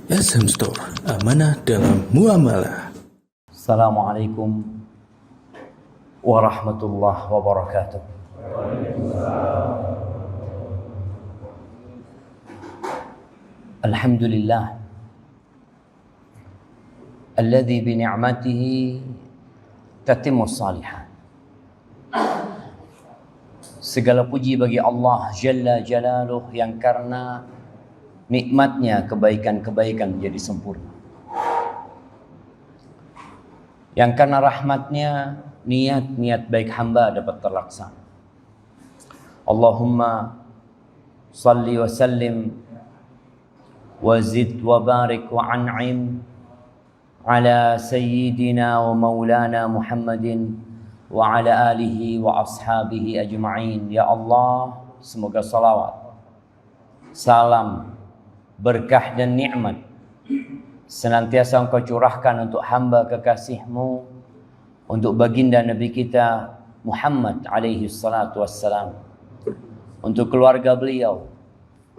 SM Store, amanah dalam muamalah. Assalamualaikum warahmatullahi wabarakatuh. Alhamdulillah alladzi bi ni'matihi tatimmu shalihat. Segala puji bagi Allah Jalla Jalaluh yang karena nikmatnya kebaikan-kebaikan menjadi sempurna. Yang karena rahmatnya niat-niat baik hamba dapat terlaksana. Allahumma salli wa sallim wa zid wa barik wa an'im ala sayyidina wa maulana Muhammadin wa ala alihi wa ashabihi ajma'in. Ya Allah, semoga salawat, salam, berkah dan nikmat senantiasa Engkau curahkan untuk hamba kekasih-Mu, untuk baginda Nabi kita Muhammad alaihi salatu wassalam, untuk keluarga beliau,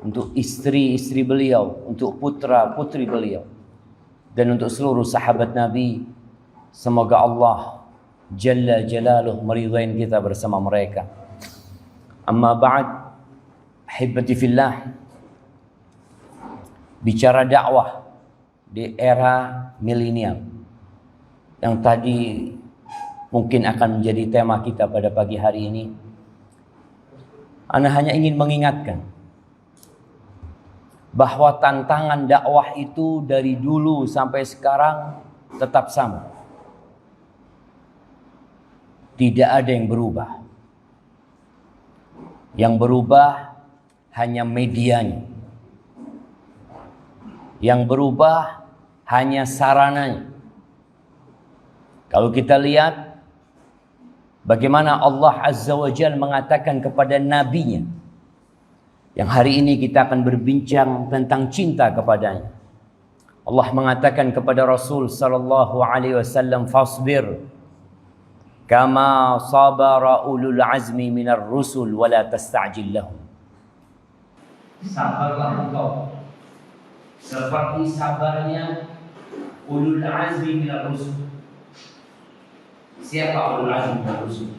untuk istri-istri beliau, untuk putra-putri beliau, dan untuk seluruh sahabat Nabi. Semoga Allah Jalla Jalaluh meridhain kita bersama mereka. Amma ba'd, ahibati fillah, bicara dakwah di era milenial yang tadi mungkin akan menjadi tema kita pada pagi hari ini. Ana hanya ingin mengingatkan bahwa tantangan dakwah itu dari dulu sampai sekarang tetap sama. Tidak ada yang berubah. Yang berubah hanya medianya. Yang berubah hanya sarananya. Kalau kita lihat bagaimana Allah Azza wa Jalla mengatakan kepada nabinya, yang hari ini kita akan berbincang tentang cinta kepadanya. Allah mengatakan kepada Rasul sallallahu alaihi wasallam, "Fasbir kama sabara ulul azmi minar rusul wa la tasta'jil lahum." Sabarlah engkau seperti sabarnya ulul azmi minar rusul. Siapa ulul azmi minar rusul?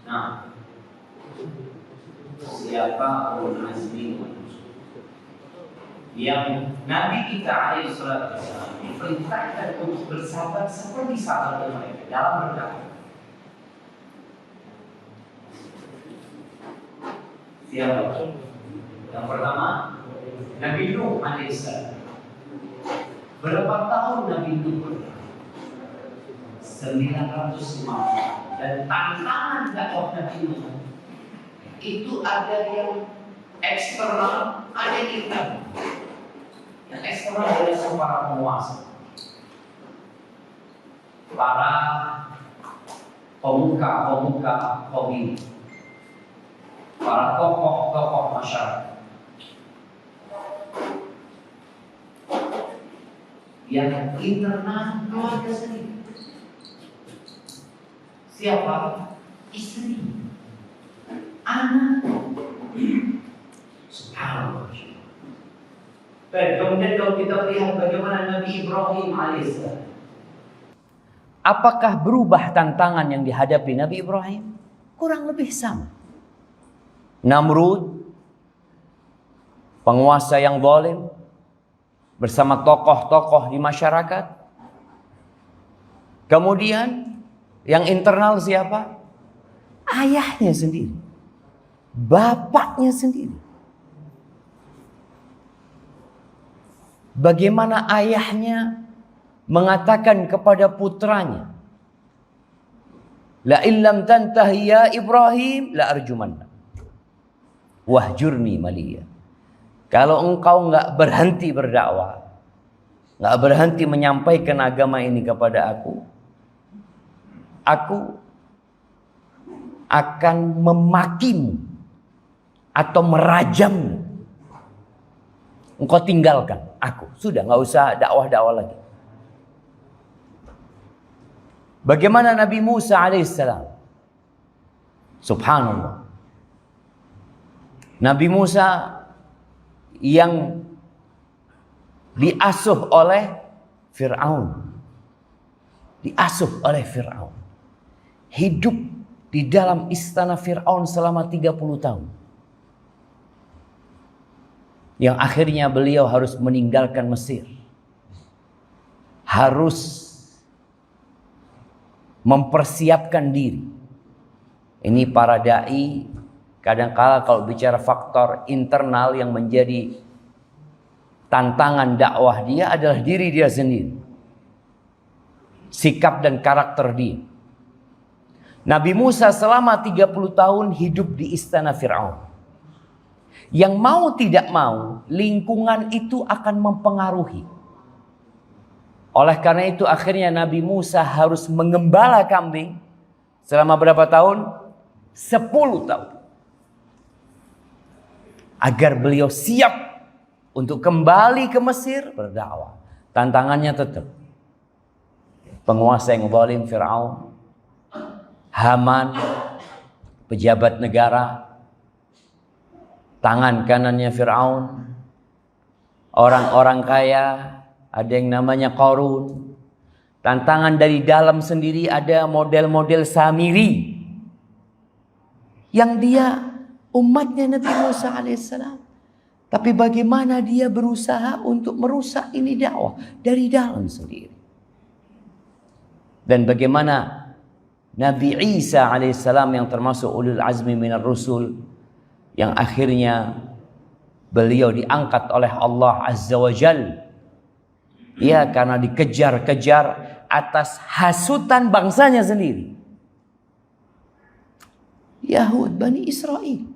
Nah, siapa ulul azmi minar rusul? Yang Nabi kita alaihi salatu wasallam diperintahkan untuk bersabar seperti sabar mereka dalam berdakwah. Siapa? Yang pertama, Nabi Nuh alaihissalam. Berapa tahun Nabi Nuh berdakwah? 950. Dan tantangan dakwah Nabi Nuh itu ada yang eksternal, ada yang internal. Yang eksternal adalah para penguasa, para pemuka kaum ini, para tokoh-tokoh masyarakat. Yang internal keluarga sendiri. Siapa? Istri, anak. Subhanallah. Baik, kemudian kalau kita lihat bagaimana Nabi Ibrahim alaihissalam, apakah berubah tantangan yang dihadapi Nabi Ibrahim? Kurang lebih sama. Namrud, penguasa yang zalim, bersama tokoh-tokoh di masyarakat. Kemudian yang internal siapa? Ayahnya sendiri, bapaknya sendiri. Bagaimana ayahnya mengatakan kepada putranya, "La illam tantahi ya Ibrahim la arjumanna wahjurni maliya." Kalau engkau enggak berhenti berdakwah, enggak berhenti menyampaikan agama ini kepada aku akan memakimu atau merajammu. Engkau tinggalkan aku. Sudah, enggak usah dakwah-dakwah lagi. Bagaimana Nabi Musa alaihissalam? Subhanallah. Nabi Musa yang diasuh oleh Fir'aun. Diasuh oleh Fir'aun. Hidup di dalam istana Fir'aun selama 30 tahun. Yang akhirnya beliau harus meninggalkan Mesir. Harus mempersiapkan diri. Ini para da'i kadangkala kalau bicara faktor internal yang menjadi tantangan dakwah dia adalah diri dia sendiri. Sikap dan karakter dia. Nabi Musa selama 30 tahun hidup di istana Fir'aun. Yang mau tidak mau, lingkungan itu akan mempengaruhi. Oleh karena itu akhirnya Nabi Musa harus mengembala kambing selama berapa tahun? 10 tahun. Agar beliau siap untuk kembali ke Mesir berdakwah. Tantangannya tetap. Penguasa yang zalim Fir'aun, Haman, pejabat negara, tangan kanannya Fir'aun, orang-orang kaya, ada yang namanya Qarun. Tantangan dari dalam sendiri ada model-model Samiri. Yang dia umatnya Nabi Musa alaihissalam. Tapi bagaimana dia berusaha untuk merusak ini dakwah dari dalam sendiri. Dan bagaimana Nabi Isa alaihissalam yang termasuk ulul azmi minar rusul, yang akhirnya beliau diangkat oleh Allah Azza wa Jal. Ya, karena dikejar-kejar atas hasutan bangsanya sendiri. Yahud, Bani Israel.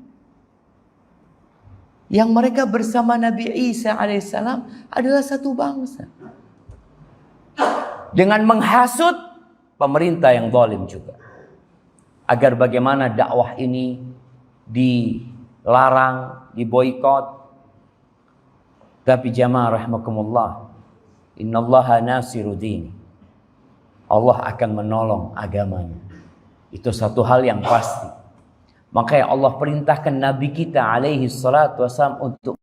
Yang mereka bersama Nabi Isa alaihissalam adalah satu bangsa. Dengan menghasut pemerintah yang zalim juga. Agar bagaimana dakwah ini dilarang, diboikot. Tapi jamaah rahimakumullah, innallaha nasiru dini. Allah akan menolong agamanya. Itu satu hal yang pasti. Makanya Allah perintahkan Nabi kita alaihi salatu wassalam untuk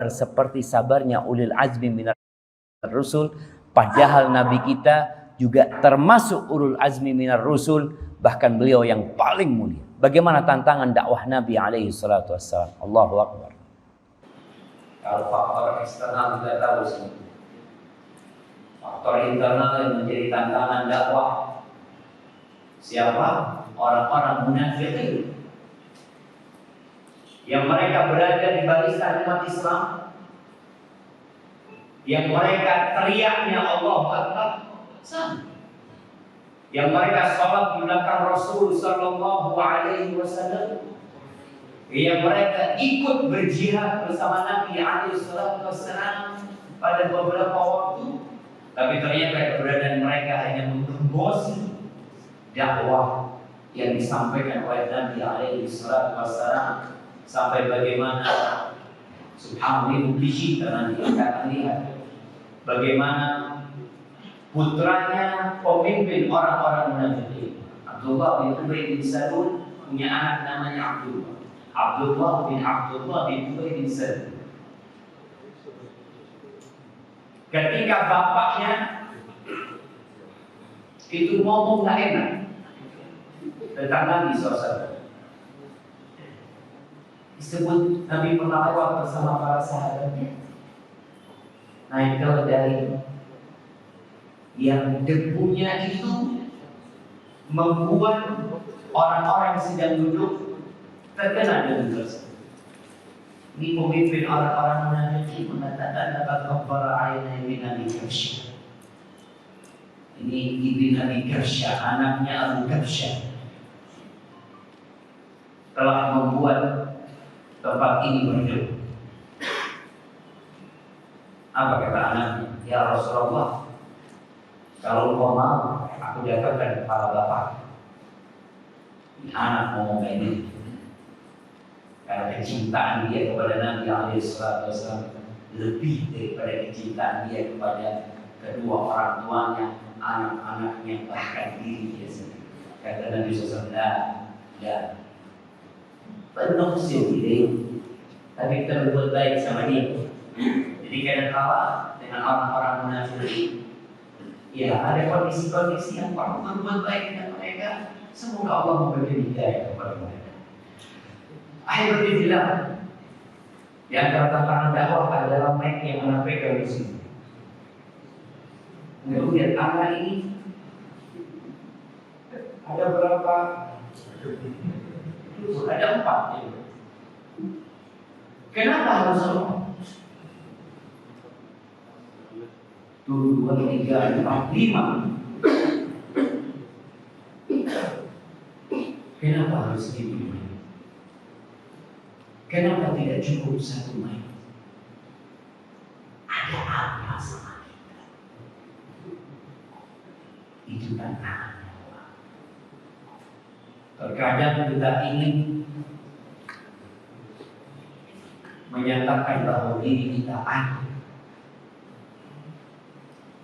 seperti sabarnya ulil azmi minar rusul. Padahal Nabi kita juga termasuk ulul azmi minar rusul. Bahkan beliau yang paling mulia. Bagaimana tantangan dakwah Nabi alaihi salatu wassalam. Allahu Akbar. Kalau faktor eksternal kita tahu sih. Faktor internal yang menjadi tantangan dakwah. Siapa? Orang-orang munafikin. Yang mereka berada di barisan umat Islam. Yang mereka teriaknya Allah Akbar. Yang mereka salat di belakang Rasul sallallahu alaihi wasallam. Yang mereka ikut berjihad bersama Nabi alaihi wasallam pada beberapa waktu. Tapi ternyata keberadaan mereka hanya menggembosi dakwah yang disampaikan oleh Nabi alaihi wasallam. Sampai bagaimana subhanallah biji karena dia akan lihat bagaimana putranya pemimpin orang-orang munafik, Abdullah bin Ubay bin Salul, punya anak namanya Abdullah. Abdullah bin Ubay bin Salul. Ketika bapaknya itu ngomong gak enak tentang Nabi SAW, disebut Nabi pernah lewat bersama para sahabatnya, naik keledai yang debunya itu membuat orang-orang yang sedang duduk terkena debu tersebut. Ini pemimpin orang-orang munafik mengatakan dapat kabbara ayna ibn Abi Kabsyah. Ini ibn Abi Kabsyah, anaknya Abu Kabsyah, telah membuat tempat ini berdebu. Apa kata anaknya? Ya Rasulullah, kalau kau mau, aku datangkan kepala bapak. Anak mau ini karena kecintaan dia kepada Nabi alaihi wasallam lebih daripada kecintaan dia kepada kedua orang tuanya, anak-anaknya, bahkan diri dia sendiri. Kata Nabi SAW, ya, penuh sendiri, tapi kita berbuat baik sama dia. Jadi kadang-kala dengan orang-orang munafik, ya ada kondisi-kondisi yang perlu berbuat baik dengan mereka. Semoga Allah memberi hidayah kepada mereka. Akhirnya di antara tantangan dakwah adalah mic yang menyampaikan di sini. Kemudian anak ini ada berapa? Ada 4 ya. Kenapa harus 4? 2, 3, 4, 5. Kenapa harus gitu? Kenapa tidak cukup 1 mic? Ada apa sama kita? Itu tantangannya. Terkadang kita ingin menyatakan bahwa diri kita ada.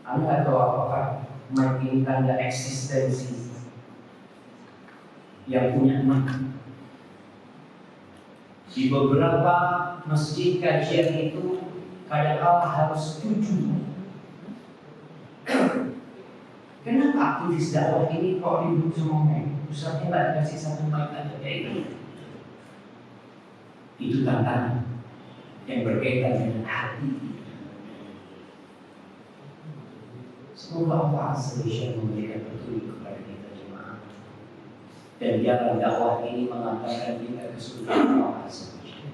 Anda tahu apakah mic ini tanda eksistensi yang punya mic? Di beberapa masjid kajian itu kadang-kala harus 7. Kenapa aktivis dakwah ini kok ribut semua mic? Ustaznya nggak dikasih 1 mic aja kayak ini. Itu tantangan yang berkaitan dengan hati. Semoga Allah Azza wa Jalla memberikan petunjuk kepada kita jemaah. Dan jalan dakwah ini mengantarkan kita ke surga Allah Azza wa Jalla.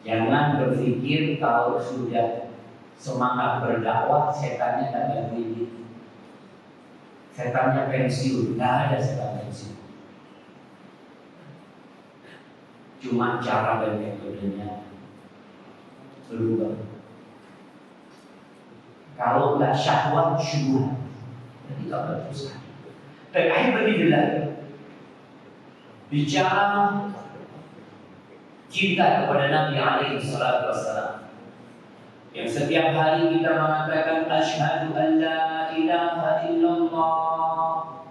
Jangan berpikir kalau sudah semangat berdakwah setannya tak gangguin. Setannya pensiun, nggak ada setan pensiun. Cuma cara dan metodenya berubah. Kalau nggak syahwat, syubhat, jadi tak berdosa. Terakhir beginilah, bicara cinta kepada Nabi alaihi salatu wassalam. Yang setiap hari kita mengatakan asyhadu an la ilaha illallah,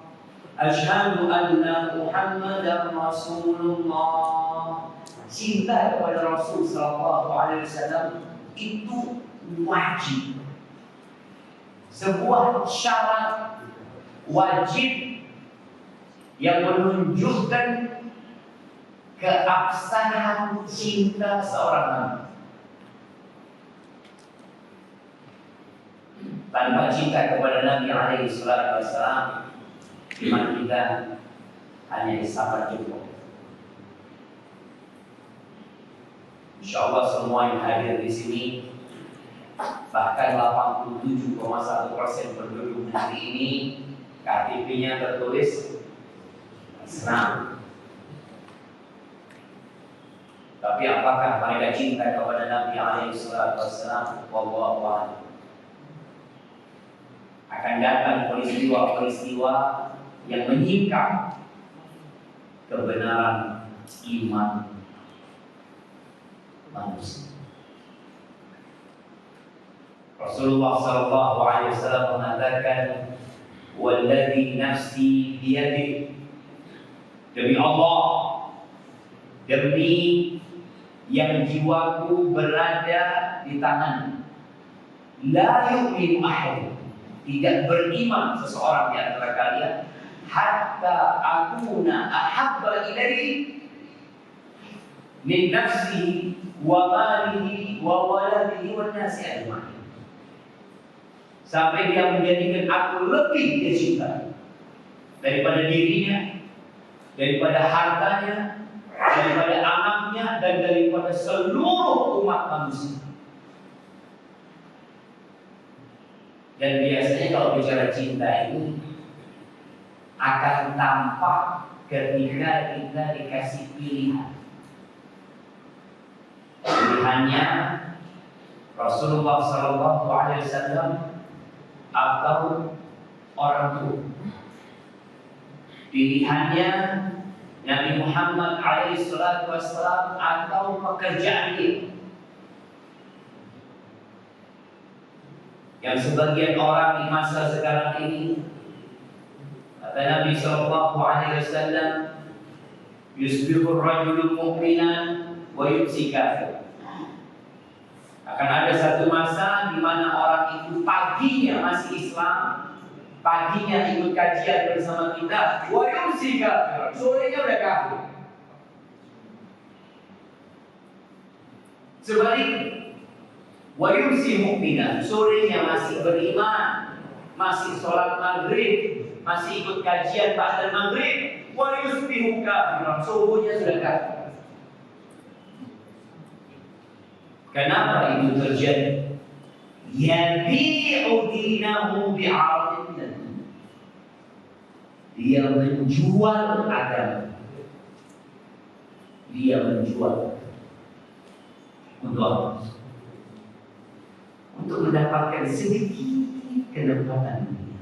asyhadu anna Muhammadar Rasulullah. Cinta kepada Rasul sallallahu alaihi wasallam itu wajib. Sebuah syarat wajib yang menunjukkan keabsahan cinta seorang nabi. Tanpa cinta kepada Nabi alaihi salatu wassalam, iman kita hanya disapa cukup. Insyaallah semua yang hadir di sini, bahkan 87,1% penduduk negeri ini KTP-nya tertulis Islam. Tapi apakah mereka cinta kepada Nabi alaihi salatu wassalam? Wallahu a'lam. Akan datang peristiwa-peristiwa yang menyingkap kebenaran iman manusia. Rasulullah sallallahu alaihi wasallam mengatakan, "Walladzi nafsi biyadihi." Demi Allah, demi yang jiwaku berada di tangan. La yu'minu ahad. Tidak beriman seseorang di antara kalian hatta akuna ahabba ilaihi min nafsihi wa malihi wa waladihi wan nasi ajma'in. Sampai dia menjadikan aku lebih dia cinta daripada dirinya, daripada hartanya, daripada anaknya, dan daripada seluruh umat manusia. Dan biasanya kalau bicara cinta ini akan tampak ketika kita dikasih pilihan. Pilihannya Rasulullah SAW atau orang tua. Pilihannya Nabi Muhammad SAW atau pekerjaan dia. Yang sebagian orang di masa sekarang ini, kata Nabi SAW, yusbihur rajulu mu'minan wa yumsi kafir. Akan ada satu masa di mana orang itu paginya masih Islam, paginya ikut kajian bersama kita, wa yumsi kafir, sorenya udah kafir. Sebaliknya, wa yumsi mu'minan, sorenya masih beriman, masih sholat maghrib, masih ikut kajian ba'da maghrib, wa yusbihu kafiran, subuhnya sudah kafir. Kenapa itu terjadi? Yabi'u dinahu bi'aradin. Dia menjual agama. Dia menjual untuk apa? Untuk mendapatkan sedikit kedapatan dunia.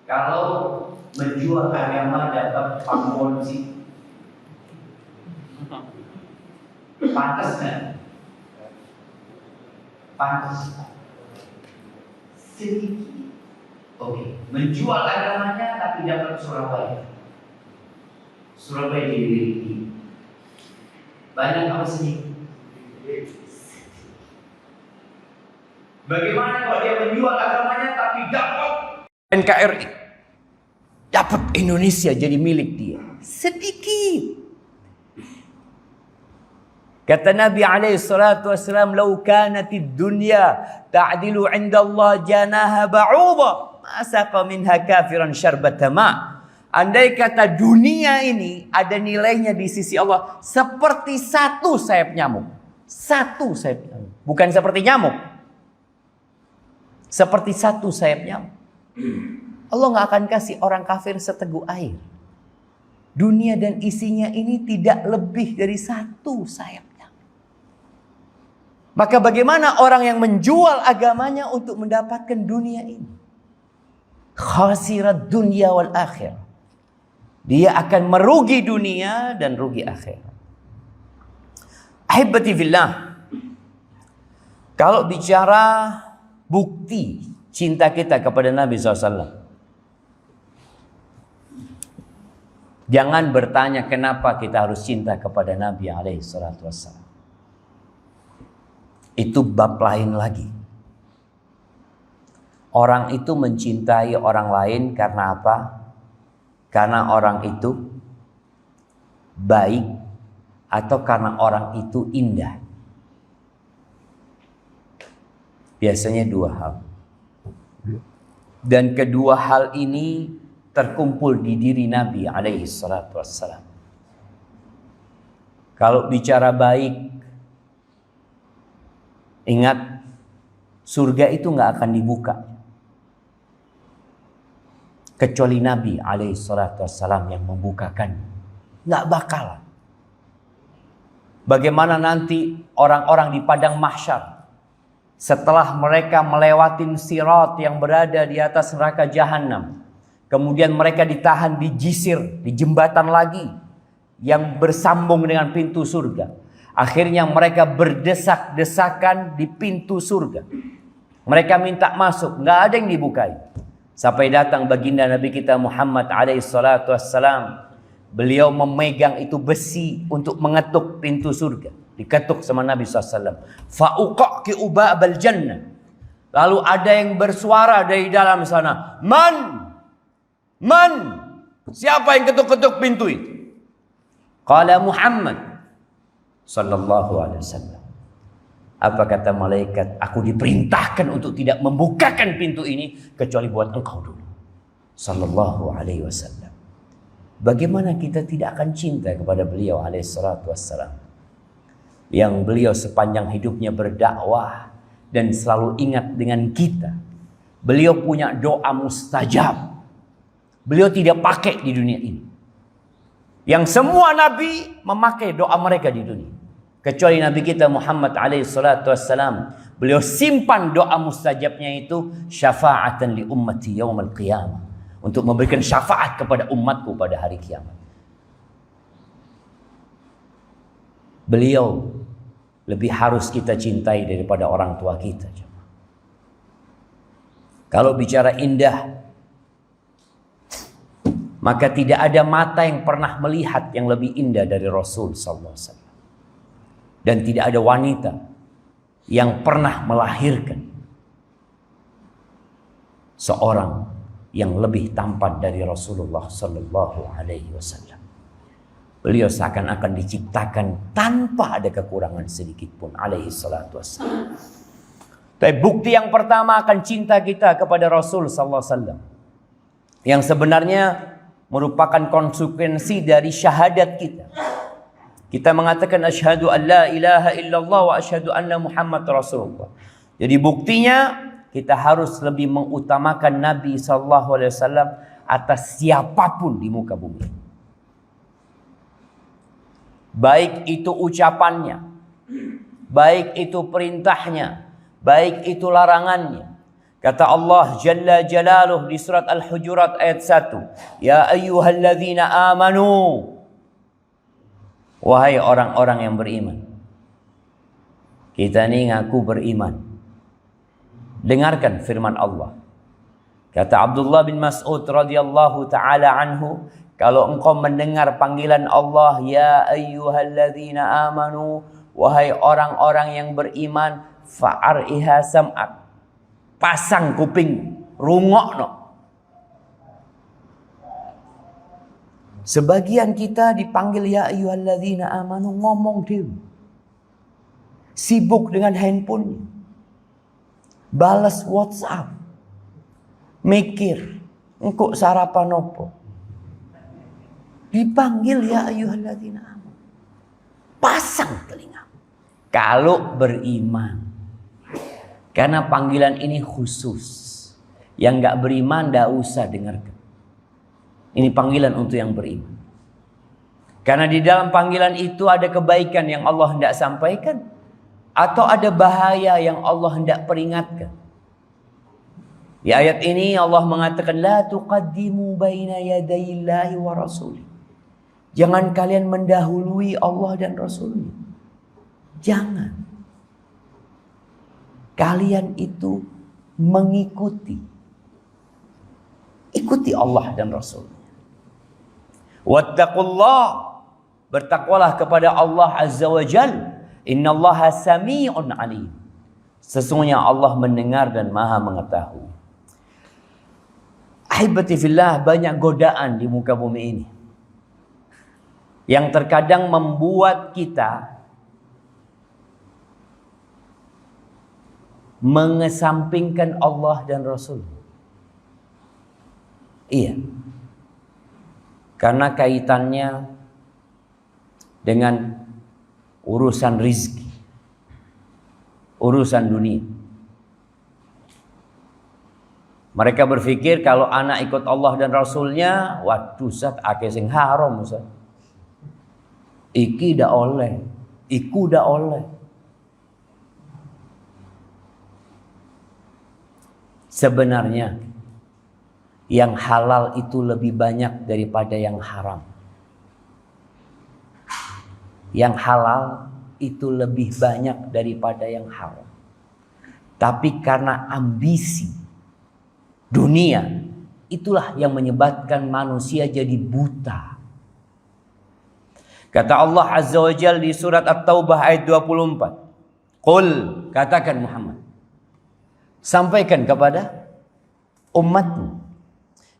Kalau menjual agama dapat pamorsi, pantas kan? Pantas. Sedikit. Oke. Menjual agamanya tapi dapat Surabaya. Surabaya dimiliki. Banyak apa sedikit? Bagaimana kalau dia menjual agamanya tapi dapat NKRI? Dapat Indonesia jadi milik dia. Sedikit. Kata Nabi alaihi salatu wassalam, "Lau kanatid dunya ta'dilu 'inda Allah janaha ba'udha, ma saqa minha kafiran syarbata ma." Andai kata dunia ini ada nilainya di sisi Allah seperti satu sayap nyamuk. Satu sayap nyamuk. Bukan seperti nyamuk. Seperti satu sayap nyamuk. Allah nggak akan kasih orang kafir seteguk air. Dunia dan isinya ini tidak lebih dari satu sayap. Maka bagaimana orang yang menjual agamanya untuk mendapatkan dunia ini? Khasirat dunia wal akhir. Dia akan merugi dunia dan rugi akhirat. Ahibati fillah. Kalau bicara bukti cinta kita kepada Nabi SAW, jangan bertanya kenapa kita harus cinta kepada Nabi SAW. Itu bab lain lagi. Orang itu mencintai orang lain karena apa? Karena orang itu baik atau karena orang itu indah. Biasanya dua hal. Dan kedua hal ini terkumpul di diri Nabi alaihi salatu wassalam. Kalau bicara baik, ingat, surga itu nggak akan dibuka kecuali Nabi alaihi salatu wassalam yang membukakan. Nggak bakal. Bagaimana nanti orang-orang di padang mahsyar setelah mereka melewatin sirat yang berada di atas neraka jahanam, kemudian mereka ditahan di jisir, di jembatan lagi yang bersambung dengan pintu surga. Akhirnya mereka berdesak-desakan di pintu surga. Mereka minta masuk, nggak ada yang dibukai. Sampai datang baginda Nabi kita Muhammad alaihi salatu wassalam. Beliau memegang itu besi untuk mengetuk pintu surga. Diketuk sama Nabi SAW. Fa'uqa'ki uba'bal jannah. Lalu ada yang bersuara dari dalam sana. Man? Siapa yang ketuk-ketuk pintu itu? Qala Muhammad sallallahu alaihi wasallam. Apa kata malaikat? Aku diperintahkan untuk tidak membukakan pintu ini kecuali buat engkau dulu. Sallallahu alaihi wasallam. Bagaimana kita tidak akan cinta kepada beliau alaihi salatu wassalam, yang beliau sepanjang hidupnya berdakwah dan selalu ingat dengan kita. Beliau punya doa mustajab. Beliau tidak pakai di dunia ini. Yang semua nabi memakai doa mereka di dunia. Kecuali Nabi kita Muhammad alaihi salatu wassalam. Beliau simpan doa mustajabnya itu syafa'atan li ummati yaumal qiyamah. Untuk memberikan syafaat kepada umatku pada hari kiamat. Beliau lebih harus kita cintai daripada orang tua kita. Kalau bicara indah, Maka tidak ada mata yang pernah melihat yang lebih indah dari Rasul sallallahu alaihi wasallam. Dan tidak ada wanita yang pernah melahirkan seorang yang lebih tampan dari Rasulullah sallallahu alaihi wasallam. Beliau seakan-akan diciptakan tanpa ada kekurangan sedikit pun alaihi salatu wassalam. Tapi bukti yang pertama akan cinta kita kepada Rasul sallallahu alaihi wasallam, yang sebenarnya merupakan konsekuensi dari syahadat kita. Kita mengatakan asyhadu an la ilaha illallah wa asyhadu anna Muhammad Rasulullah. Jadi buktinya kita harus lebih mengutamakan Nabi sallallahu alaihi wasallam atas siapapun di muka bumi. Baik itu ucapannya, baik itu perintahnya, baik itu larangannya. Kata Allah Jalla Jalaluh di surat Al-Hujurat ayat 1, ya ayyuhalladzina amanu, wahai orang-orang yang beriman. Kita ini ngaku beriman. Dengarkan firman Allah. Kata Abdullah bin Mas'ud radhiyallahu taala anhu, kalau engkau mendengar panggilan Allah, ya ayyuhalladzina amanu, wahai orang-orang yang beriman, fa'ar'iha sam'ak, pasang kuping, rungokno. Sebagian kita dipanggil ya ayyuhalladzina amanu, ngomong dewe, sibuk dengan handphone, balas WhatsApp, mikir engkau sarapan opo. Dipanggil ya ayyuhalladzina amanu, pasang telinga. Kalau beriman, karena panggilan ini khusus, yang nggak beriman nggak usah dengarkan. Ini panggilan untuk yang beriman. Karena di dalam panggilan itu ada kebaikan yang Allah hendak sampaikan, atau ada bahaya yang Allah hendak peringatkan. Di ayat ini Allah mengatakan la tuqaddimu baina yadayillahi wa rasulih. Jangan kalian mendahului Allah dan Rasulnya. Jangan. Kalian itu mengikuti. Ikuti Allah dan Rasulnya. Wattaqullah, bertakwalah kepada Allah Azza wa Jal. Innallaha sami'un alim. Sesungguhnya Allah mendengar dan maha mengetahui. Ahibati fillah, banyak godaan di muka bumi ini yang terkadang membuat kita mengesampingkan Allah dan Rasul. Iya. Karena kaitannya dengan urusan rizki, urusan dunia. Mereka berpikir kalau anak ikut Allah dan Rasulnya, waduh Ustaz, akeh sing haram Ustaz. Iki dah oleh, iku dah oleh. Sebenarnya yang halal itu lebih banyak daripada yang haram. Yang halal itu lebih banyak daripada yang haram. Tapi karena ambisi dunia, itulah yang menyebabkan manusia jadi buta. Kata Allah Azza wa Jalla di surat At-Taubah ayat 24. Qul, katakan Muhammad, sampaikan kepada umatmu,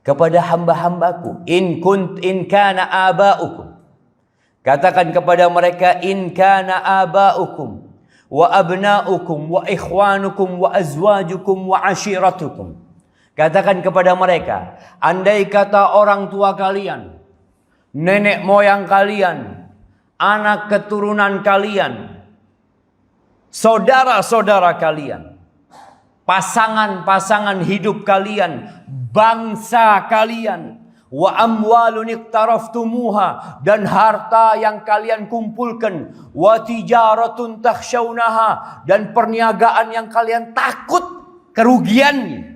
kepada hamba-hambaku, in kana aba'ukum. Katakan kepada mereka, in kana aba'ukum wa abna'ukum wa ikhwanukum wa azwajukum wa ashiratukum. Katakan kepada mereka, andai kata orang tua kalian, nenek moyang kalian, anak keturunan kalian, saudara-saudara kalian, pasangan-pasangan hidup kalian, bangsa kalian, wa amwalun iqtaraftumuha, dan harta yang kalian kumpulkan, wa tijaratun takhshawnaha, dan perniagaan yang kalian takut kerugiannya,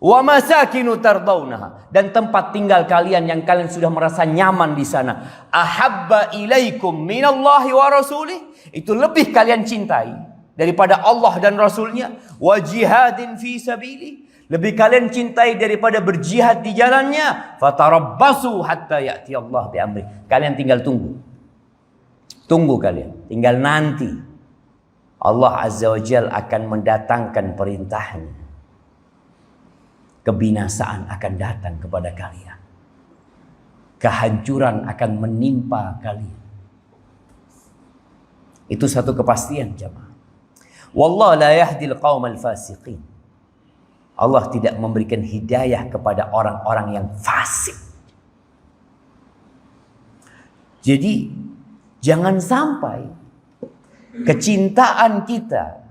wa masakinu tardawnaha, dan tempat tinggal kalian yang kalian sudah merasa nyaman di sana, ahabba ilaikum minallahi wa rasulih, itu lebih kalian cintai daripada Allah dan Rasulnya, wa jihadin fi sabili, lebih kalian cintai daripada berjihad di jalannya. Fatarabbasu hatta ya'ti Allah bi amri. Kalian tinggal tunggu. Tunggu kalian, tinggal nanti Allah Azza wa Jalla akan mendatangkan perintahnya. Kebinasaan akan datang kepada kalian. Kehancuran akan menimpa kalian. Itu satu kepastian jemaah. Wallahu la yahdil qaumal fasiqin. Allah tidak memberikan hidayah kepada orang-orang yang fasik. Jadi jangan sampai kecintaan kita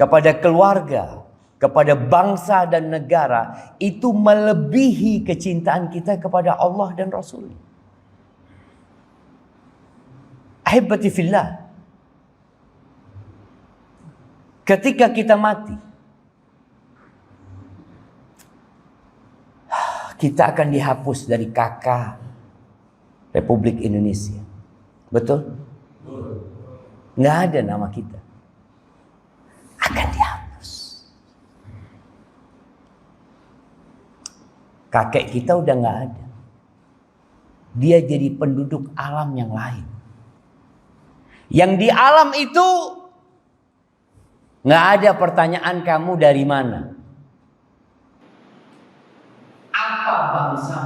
kepada keluarga, kepada bangsa dan negara itu melebihi kecintaan kita kepada Allah dan Rasul. Ahibati fillah. Ketika kita mati, kita akan dihapus dari kakak Republik Indonesia. Betul? Nggak ada nama kita. Akan dihapus. Kakek kita udah nggak ada. Dia jadi penduduk alam yang lain. Yang di alam itu nggak ada pertanyaan kamu dari mana. Apa bangsa?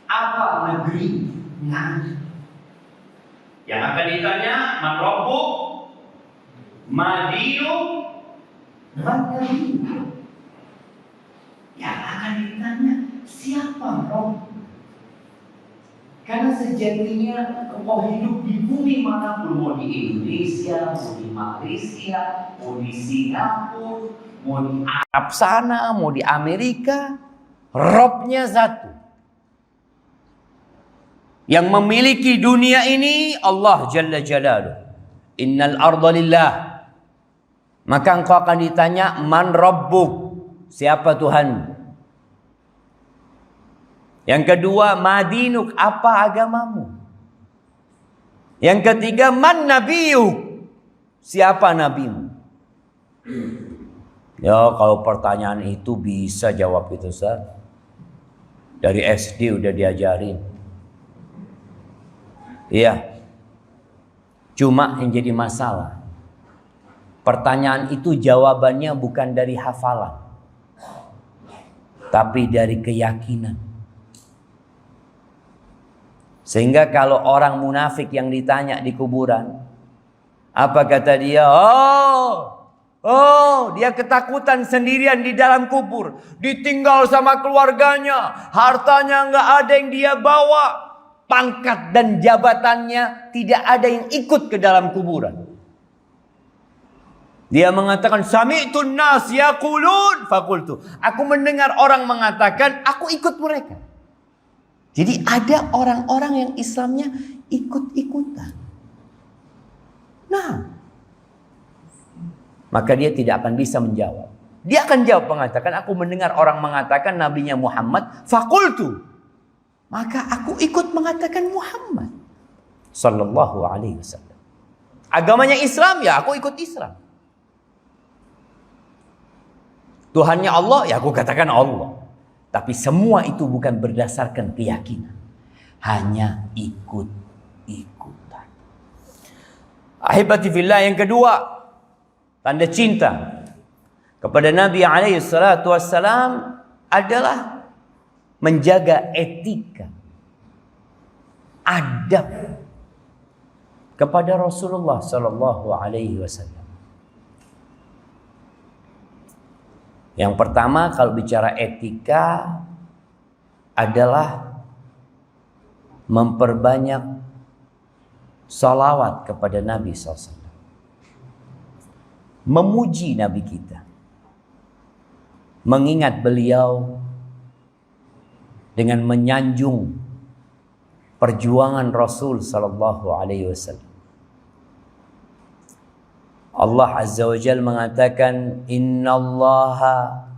Apa negeri? Nggak ada. Yang akan ditanya, man rabbuk? Ma dinuk? Man nabiyuk? Yang akan ditanya, siapa Rabb? Karena sejatinya engkau hidup di bumi manapun, mau di Indonesia, mau di Malaysia, mau di Singapura, mau di Arab sana, mau di Amerika, Rabb-nya satu. Yang memiliki dunia ini Allah Jalla Jalaluh. Innal arda lillah. Maka engkau akan ditanya, man rabbuk? Siapa Tuhan? Yang kedua, madinuk, apa agamamu? Yang ketiga, man nabiyuk? Siapa nabimu? Ya, kalau pertanyaan itu bisa jawab itu, Ustaz. Dari SD udah diajarin. Iya. Cuma yang jadi masalah, pertanyaan itu jawabannya bukan dari hafalan, tapi dari keyakinan. Sehingga kalau orang munafik yang ditanya di kuburan, apa kata dia? Dia ketakutan sendirian di dalam kubur, ditinggal sama keluarganya, hartanya nggak ada yang dia bawa, pangkat dan jabatannya tidak ada yang ikut ke dalam kuburan. Dia mengatakan, sami'tun nas yaqulun faqultu. Aku mendengar orang mengatakan, aku ikut mereka. Jadi ada orang-orang yang Islamnya ikut-ikutan. Nah, maka dia tidak akan bisa menjawab. Dia akan jawab mengatakan, aku mendengar orang mengatakan nabinya Muhammad, faqultu. Maka aku ikut mengatakan Muhammad sallallahu alaihi wasallam. Agamanya Islam, ya aku ikut Islam. Tuhannya Allah, ya aku katakan Allah. Tapi semua itu bukan berdasarkan keyakinan. Hanya ikut-ikutan. Ahibati fillah, yang kedua, tanda cinta kepada Nabi alaihi salatu wassalam adalah menjaga etika, adab kepada Rasulullah sallallahu alaihi wasallam. Yang pertama, kalau bicara etika adalah memperbanyak salawat kepada Nabi SAW. Memuji Nabi kita. Mengingat beliau dengan menyanjung perjuangan Rasul sallallahu alaihi wasallam. Allah Azza wa Jalla mengatakan, innallaha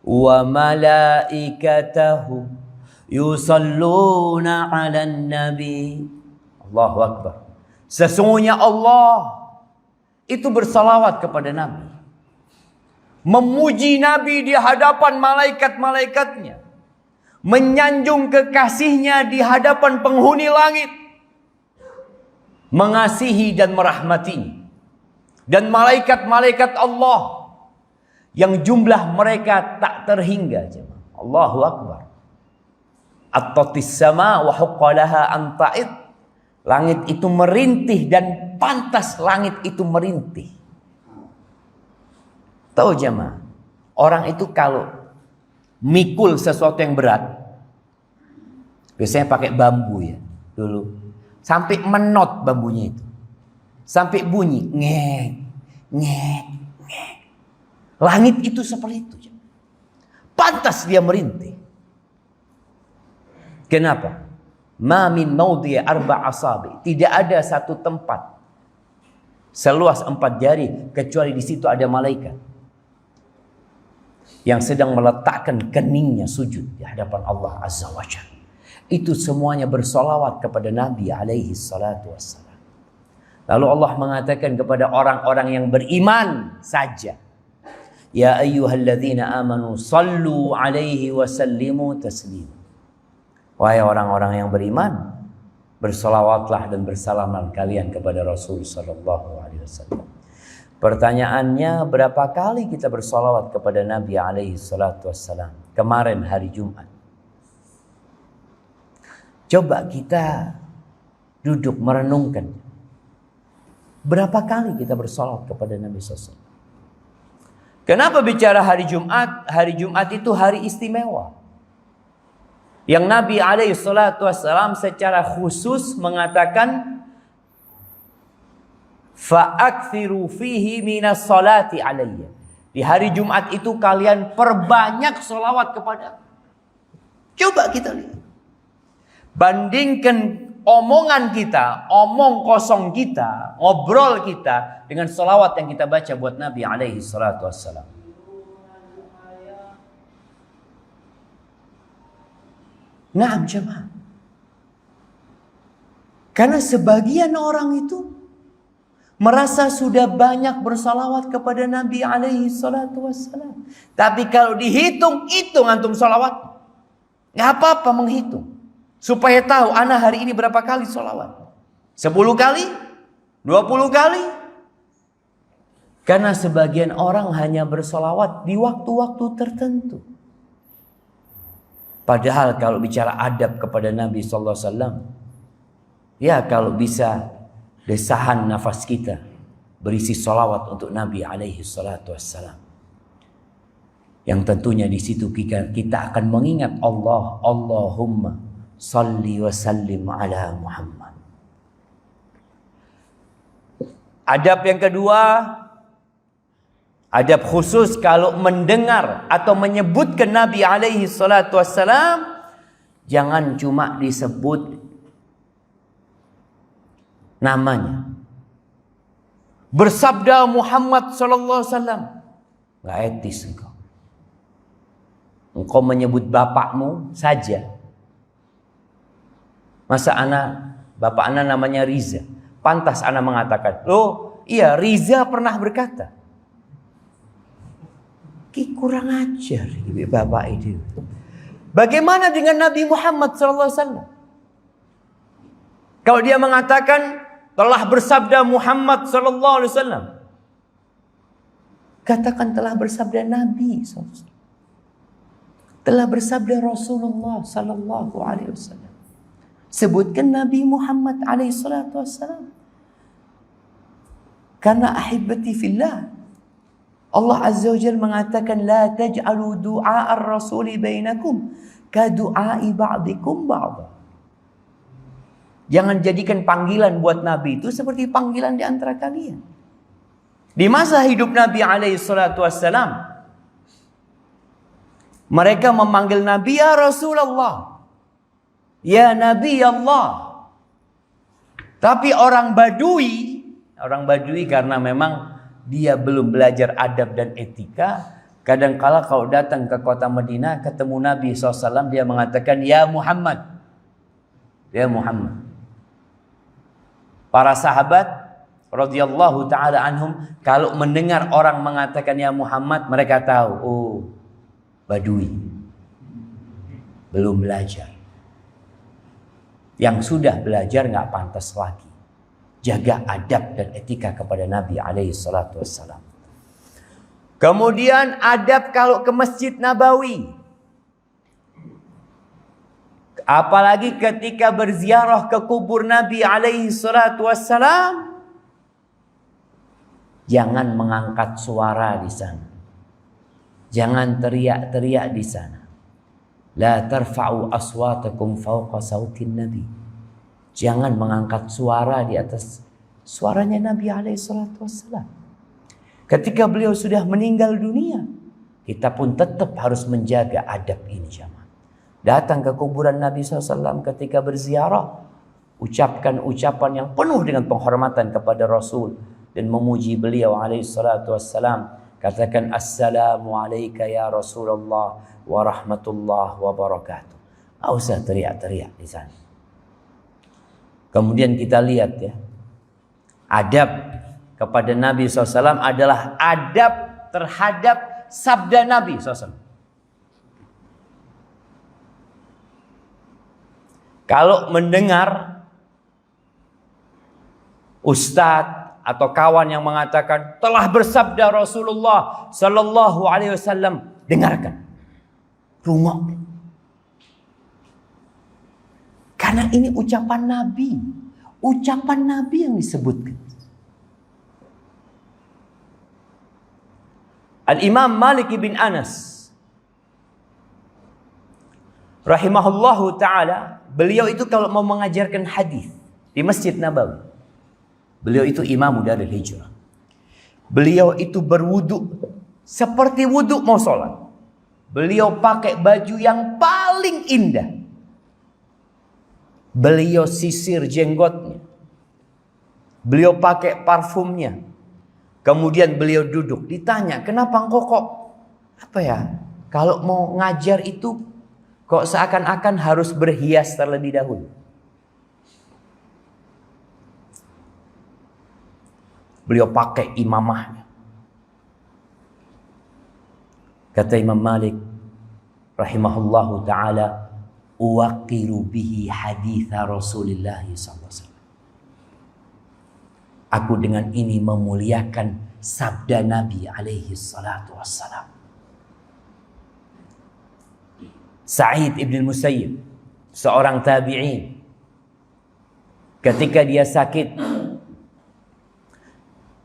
wa malaikatahu yusalluna 'alan nabi. Allahu akbar. Sesungguhnya Allah itu bersalawat kepada Nabi. memuji Nabi di hadapan malaikat-malaikatnya, menyanjung kekasihnya di hadapan penghuni langit, mengasihi dan merahmatinya. Dan malaikat-malaikat Allah yang jumlah mereka tak terhingga. Allahu Akbar. At-tatis sama wa huqqalaha an ta'id. Langit itu merintih dan pantas langit itu merintih. Tahu jemaah, orang itu kalau mikul sesuatu yang berat, biasanya pakai bambu ya dulu, sampai menot bambunya itu, sampai bunyi ngek ngek ngek. Langit itu seperti itu, pantas dia merintih. Kenapa? Ma min maudhi'i arba' asabi. Tidak ada satu tempat seluas 4 jari kecuali di situ ada malaikat yang sedang meletakkan keningnya sujud di hadapan Allah Azza wa Jalla. Itu semuanya bersolawat kepada Nabi alaihi salatu wassalam. Lalu Allah mengatakan kepada orang-orang yang beriman saja, ya ayyuhalladzina amanu sallu alaihi wa sallimu taslima. Wahai orang-orang yang beriman, bersolawatlah dan bersalamlah kalian kepada Rasul sallallahu alaihi wasallam. Pertanyaannya, berapa kali kita bersolawat kepada Nabi alaihi salatu wassalam kemarin hari Jumat? Coba kita duduk merenungkan. Berapa kali kita bersolawat kepada Nabi SAW? Kenapa bicara hari Jumat? Hari Jumat itu hari istimewa, yang Nabi alaihi salatu wassalam secara khusus mengatakan, fa'akthiru fihi minas salati alayya. Di hari Jumat itu kalian perbanyak solawat kepada. Coba kita lihat. Bandingkan omongan kita, omong kosong kita, ngobrol kita dengan solawat yang kita baca buat Nabi alaihi salatu wassalam. Naam jemaah. Karena sebagian orang itu merasa sudah banyak bersalawat kepada Nabi alaihi salatu wassalam. Tapi kalau dihitung, hitung antum salawat. Gak apa-apa menghitung. Supaya tahu ana hari ini berapa kali salawat. 10 kali? 20 kali? Karena sebagian orang hanya bersalawat di waktu-waktu tertentu. Padahal kalau bicara adab kepada Nabi sallallahu alaihi wasallam, ya kalau bisa desahan nafas kita berisi salawat untuk Nabi alaihi salatu wassalam. Yang tentunya di situ kita akan mengingat Allah, Allahumma salli wa sallim ala Muhammad. Adab yang kedua, adab khusus kalau mendengar atau menyebutkan Nabi alaihi salatu wassalam, jangan cuma disebut namanya. Bersabda Muhammad sallallahu alaihi wasallam, enggak etis engkau. Engkau menyebut bapakmu saja. Masa bapak ana namanya Riza, pantas ana mengatakan, "Loh, iya Riza pernah berkata." Kurang ajar ibu bapak itu. Bagaimana dengan Nabi Muhammad SAW? Kalau dia mengatakan telah bersabda Muhammad SAW, katakan telah bersabda Nabi SAW. Telah bersabda Rasulullah Sallallahu Alaihi Wasallam. Sebutkan Nabi Muhammad Alaihi Salatu Wasallam. Karena ahibati fillah, Allah Azza wa Jalla mengatakan, la taj'alu du'a ar-rasuli bainakum ka du'ai ba'dikum ba'da. Jangan jadikan panggilan buat Nabi itu seperti panggilan di antara kalian. Di masa hidup Nabi alaihi salatu wassalam, mereka memanggil Nabi ya Rasulullah, ya Nabi Allah. Tapi orang Badui karena memang dia belum belajar adab dan etika, kadangkala kalau datang ke kota Madinah ketemu Nabi SAW, dia mengatakan ya Muhammad, ya Muhammad. Para sahabat radhiyallahu taala anhum, kalau mendengar orang mengatakan ya Muhammad, mereka tahu, oh, Badui. Belum belajar. Yang sudah belajar nggak pantas lagi. Jaga adab dan etika kepada Nabi alaihi salatu wassalam. Kemudian adab kalau ke Masjid Nabawi. Apalagi ketika berziarah ke kubur Nabi alaihi salatu wassalam. Jangan mengangkat suara di sana. Jangan teriak-teriak di sana. La tarfa'u aswatakum fawqa sautin Nabi. Jangan mengangkat suara di atas suaranya Nabi alaihi salatu wassalam. Ketika beliau sudah meninggal dunia, kita pun tetap harus menjaga adab ini, jamaah. Datang ke kuburan Nabi SAW ketika berziarah, ucapkan ucapan yang penuh dengan penghormatan kepada Rasul dan memuji beliau alaihi salatu wassalam. Katakan assalamu alayka ya Rasulullah wa rahmatullah wa barakatuh. Tak usah teriak-teriak di sana. Kemudian kita lihat ya, adab kepada Nabi SAW adalah adab terhadap sabda Nabi SAW. Kalau mendengar ustadz atau kawan yang mengatakan telah bersabda Rasulullah sallallahu alaihi wasallam, dengarkan, rungok, karena ini ucapan Nabi yang disebutkan. Al-Imam Malik bin Anas rahimahullahu ta'ala, beliau itu kalau mau mengajarkan hadis di Masjid Nabawi, beliau itu imam dari hijrah. Beliau itu berwudu seperti wudu mau sholat. Beliau pakai baju yang paling indah. Beliau sisir jenggotnya. Beliau pakai parfumnya. Kemudian beliau duduk. Ditanya, kenapa engkau kok kalau mau ngajar itu kok seakan-akan harus berhias terlebih dahulu? Beliau pakai imamahnya. Kata Imam Malik rahimahullahu ta'ala, uwaqiru bihi haditha Rasulullah SAW. Aku dengan ini memuliakan sabda Nabi alaihi salatu wassalam. Sa'id ibn Musayyib, seorang tabi'in, ketika dia sakit,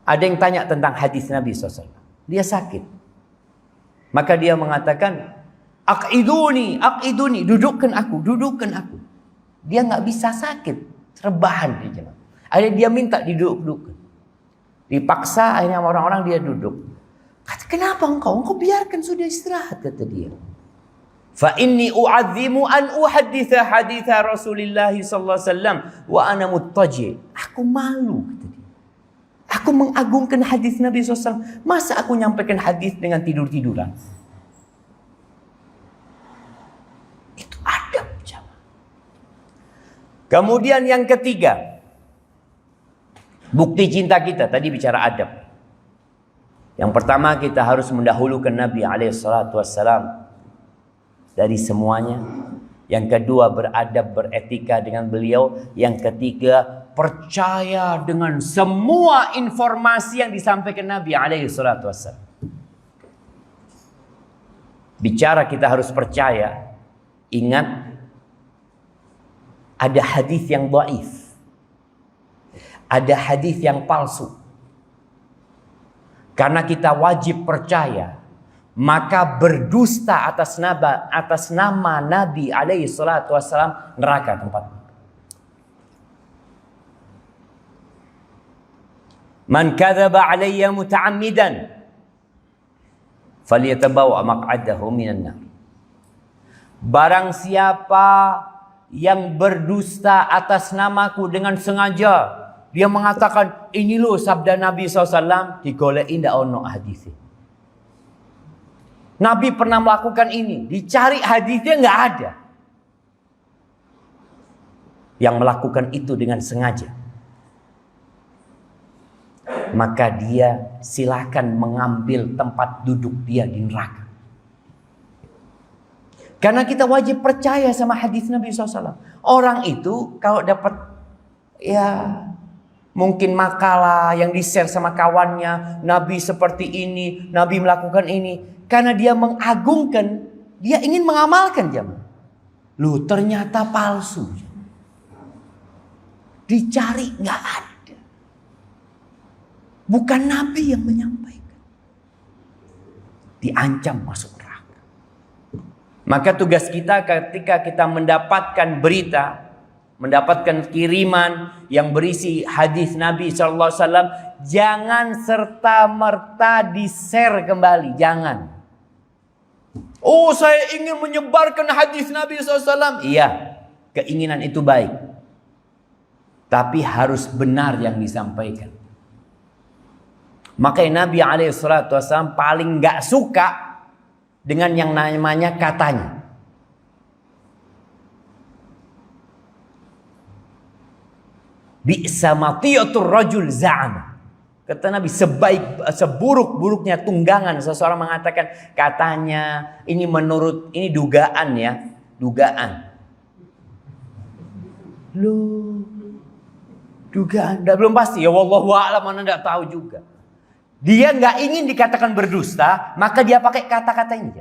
ada yang tanya tentang hadis Nabi SAW. Dia sakit. Maka dia mengatakan, Aqiduni, dudukkan aku. Dia nggak bisa sakit, rebahan dia. Akhirnya dia minta diduduk-dudukkan. Dipaksa, akhirnya orang-orang dia duduk. Kata, kenapa engkau biarkan, sudah istirahat, kata dia. Fa inni u'azzimu an uhadditha haditha Rasulillah sallallahu alaihi wasallam wa ana muttaji. Aku malu, kata dia. Aku mengagungkan hadis Nabi SAW. Masa aku nyampaikan hadis dengan tidur-tiduran? Itu adab, jamaah. Kemudian yang ketiga, bukti cinta kita. Tadi bicara adab. Yang pertama, kita harus mendahulukan Nabi SAW dari semuanya. Yang kedua, beradab, beretika dengan beliau. Yang ketiga, percaya dengan semua informasi yang disampaikan Nabi SAW. Bicara kita harus percaya. Ingat, ada hadis yang dhaif, ada hadis yang palsu. Karena kita wajib percaya, maka berdusta atas nama Nabi SAW, neraka tempatnya. Man kadzaba alayya muta'ammidan falyatabawa maq'adahu minan nar. Barang siapa yang berdusta atas namaku dengan sengaja, dia mengatakan ini loh sabda Nabi SAW, digoleki ndak ono hadisnya. Nabi pernah melakukan ini, dicari hadisnya nggak ada. Yang melakukan itu dengan sengaja. maka dia silakan mengambil tempat duduk dia di neraka. Karena kita wajib percaya sama hadis Nabi SAW. Orang itu kalau dapat mungkin makalah yang di-share sama kawannya, Nabi seperti ini, Nabi melakukan ini, karena dia mengagungkan, dia ingin mengamalkan jemaah. Loh, ternyata palsu. Dicari nggak ada. Bukan Nabi yang menyampaikan. Diancam masuk neraka. Maka tugas kita ketika kita mendapatkan berita, mendapatkan kiriman yang berisi hadis Nabi SAW, jangan serta-merta di-share kembali. Jangan. Oh, saya ingin menyebarkan hadis Nabi SAW. Iya, keinginan itu baik. Tapi harus benar yang disampaikan. Makanya Nabi SAW paling gak suka dengan yang namanya katanya. Bi'sa matiyatur rajul za'ama. Kata Nabi, seburuk-buruknya tunggangan seseorang mengatakan katanya, ini menurut, ini dugaan ya, dugaan. Loh, dugaan, belum pasti ya, wallahu a'lam, mana enggak tahu juga. Dia nggak ingin dikatakan berdusta, maka dia pakai kata-kata ini.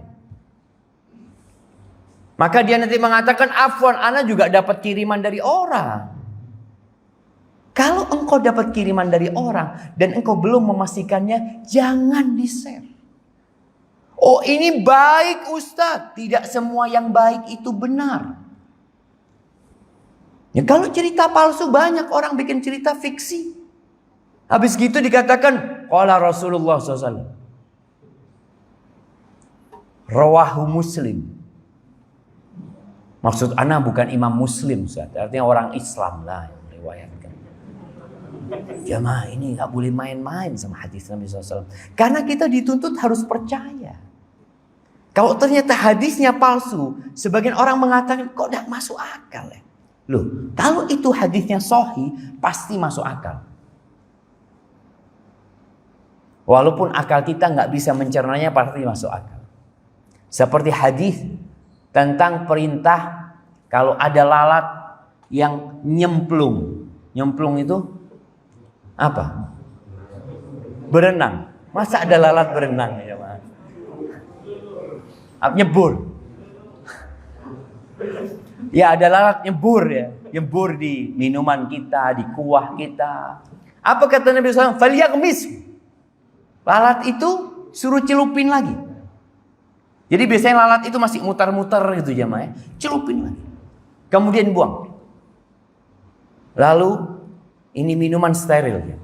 Maka dia nanti mengatakan, afwan, ana juga dapat kiriman dari orang. Kalau engkau dapat kiriman dari orang dan engkau belum memastikannya, jangan di-share. Oh, ini baik Ustaz. Tidak semua yang baik itu benar. Ya, kalau cerita palsu, banyak orang bikin cerita fiksi. Habis gitu dikatakan, qala Rasulullah SAW. Rawahu Muslim. Maksud ana bukan Imam Muslim, Ustaz. Artinya orang Islam lah yang meriwayatkan. Jamaah ini gak boleh main-main sama hadis Nabi SAW. Karena kita dituntut harus percaya. Kalau ternyata hadisnya palsu, sebagian orang mengatakan, kok gak masuk akal ya? Loh, kalau itu hadisnya sahih, pasti masuk akal. Walaupun akal kita nggak bisa mencernanya, pasti masuk akal. Seperti hadis tentang perintah kalau ada lalat yang nyemplung. Nyemplung itu apa? Berenang. Masa ada lalat berenang ya, Mas? Nyebur. Ya, ada lalat nyebur ya. Nyebur di minuman kita, di kuah kita. Apa kata Nabi SAW? Falyaghmis. Lalat itu suruh celupin lagi. Jadi biasanya lalat itu masih mutar-mutar gitu jamaah. Celupin lagi. Kemudian buang. Lalu ini minuman steril.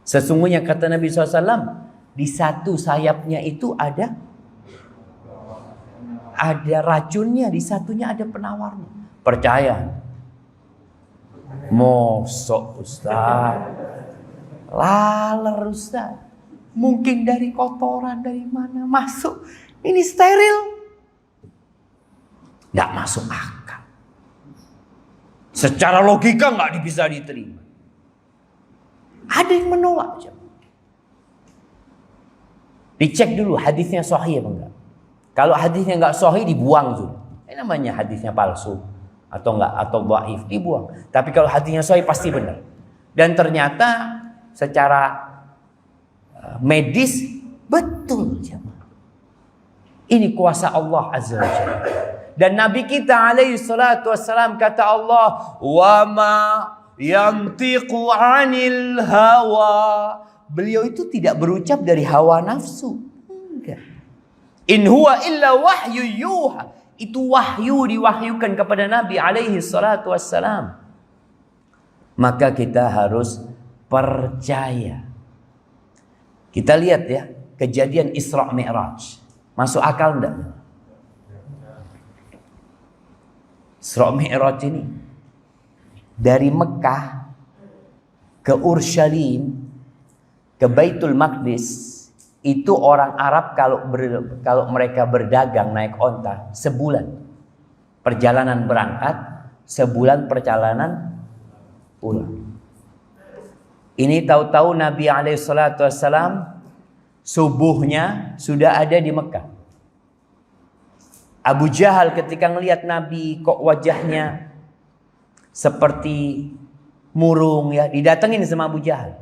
Sesungguhnya kata Nabi SAW, di satu sayapnya itu ada racunnya, di satunya ada penawarnya. Percaya? Mosok Ustaz. Laler Ustaz. Mungkin dari kotoran dari mana masuk. Ini steril. Nggak masuk akal. Secara logika nggak bisa diterima. Ada yang menolak. Dicek dulu hadisnya sahih apa enggak. Kalau hadisnya nggak sahih, dibuang sudah. Ini namanya hadisnya palsu atau enggak, atau dhaif, dibuang. Tapi kalau hadisnya sahih pasti benar. Dan ternyata secara medis betul. Ini kuasa Allah Azza wa Jalla. Dan Nabi kita alaihi salatu wassalam kata Allah, wa ma yantiqu 'anil hawa. Beliau itu tidak berucap dari hawa nafsu. Enggak. In huwa illa wahyu yuha. Itu wahyu diwahyukan kepada Nabi alaihi salatu wassalam. Maka kita harus percaya. Kita lihat ya, kejadian Isra Mi'raj. Masuk akal enggak? Isra Mi'raj ini dari Mekah ke Urshalim ke Baitul Maqdis, itu orang Arab kalau mereka berdagang naik onta sebulan perjalanan berangkat, sebulan perjalanan pulang. Ini tahu-tahu Nabi SAW subuhnya sudah ada di Mekah. Abu Jahal ketika melihat Nabi kok wajahnya seperti murung ya, didatengin sama Abu Jahal.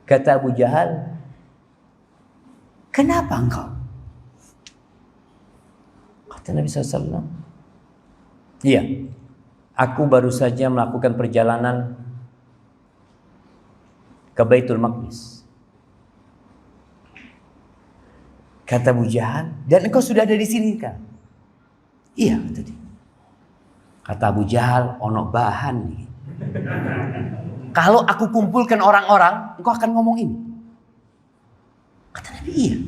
Kata Abu Jahal, kenapa engkau? Kata Nabi SAW, iya, aku baru saja melakukan perjalanan ke Baitul Maqdis. Kata Abu Jahal, dan engkau sudah ada di sini kan? Iya, kata dia. Kata Abu Jahal, ono bahan nih. Kalau aku kumpulkan orang-orang, engkau akan ngomong ini. Kata Nabi, iya.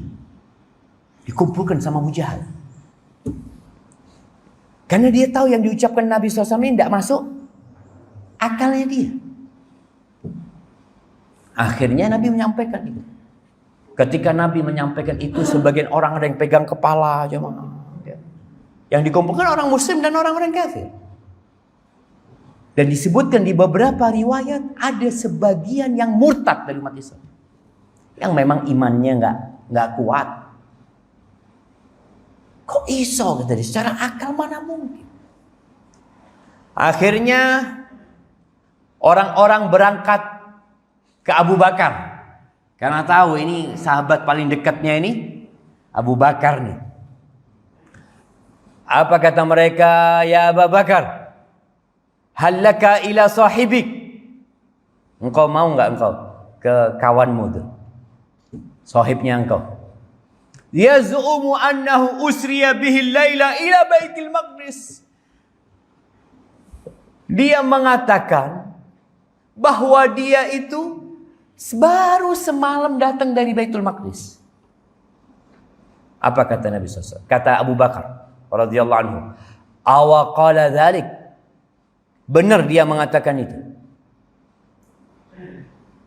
Dikumpulkan sama Abu Jahal. Karena dia tahu yang diucapkan Nabi SAW ini tidak masuk akalnya dia. Akhirnya Nabi menyampaikan itu. Ketika Nabi menyampaikan itu, sebagian orang ada yang pegang kepala aja. Yang dikumpulkan orang muslim dan orang-orang kafir. Dan disebutkan di beberapa riwayat ada sebagian yang murtad dari umat Islam. Yang memang imannya nggak kuat. Kok iso kata dia? Secara akal mana mungkin? Akhirnya orang-orang berangkat ke Abu Bakar. Karena tahu ini sahabat paling dekatnya ini Abu Bakar nih. Apa kata mereka? Ya Abu Bakar, halaka ila sahibik. Engkau mau enggak engkau ke kawanmu tuh? Sahibnya engkau. Yaz'umu annahu usriya bihi laila ila Baitul Maqdis. Dia mengatakan bahwa dia itu baru semalam datang dari Baitul Maqdis. Apa kata Nabi SAW? Kata Abu Bakar radhiyallahu anhu, awa qala dzalik. Benar dia mengatakan itu.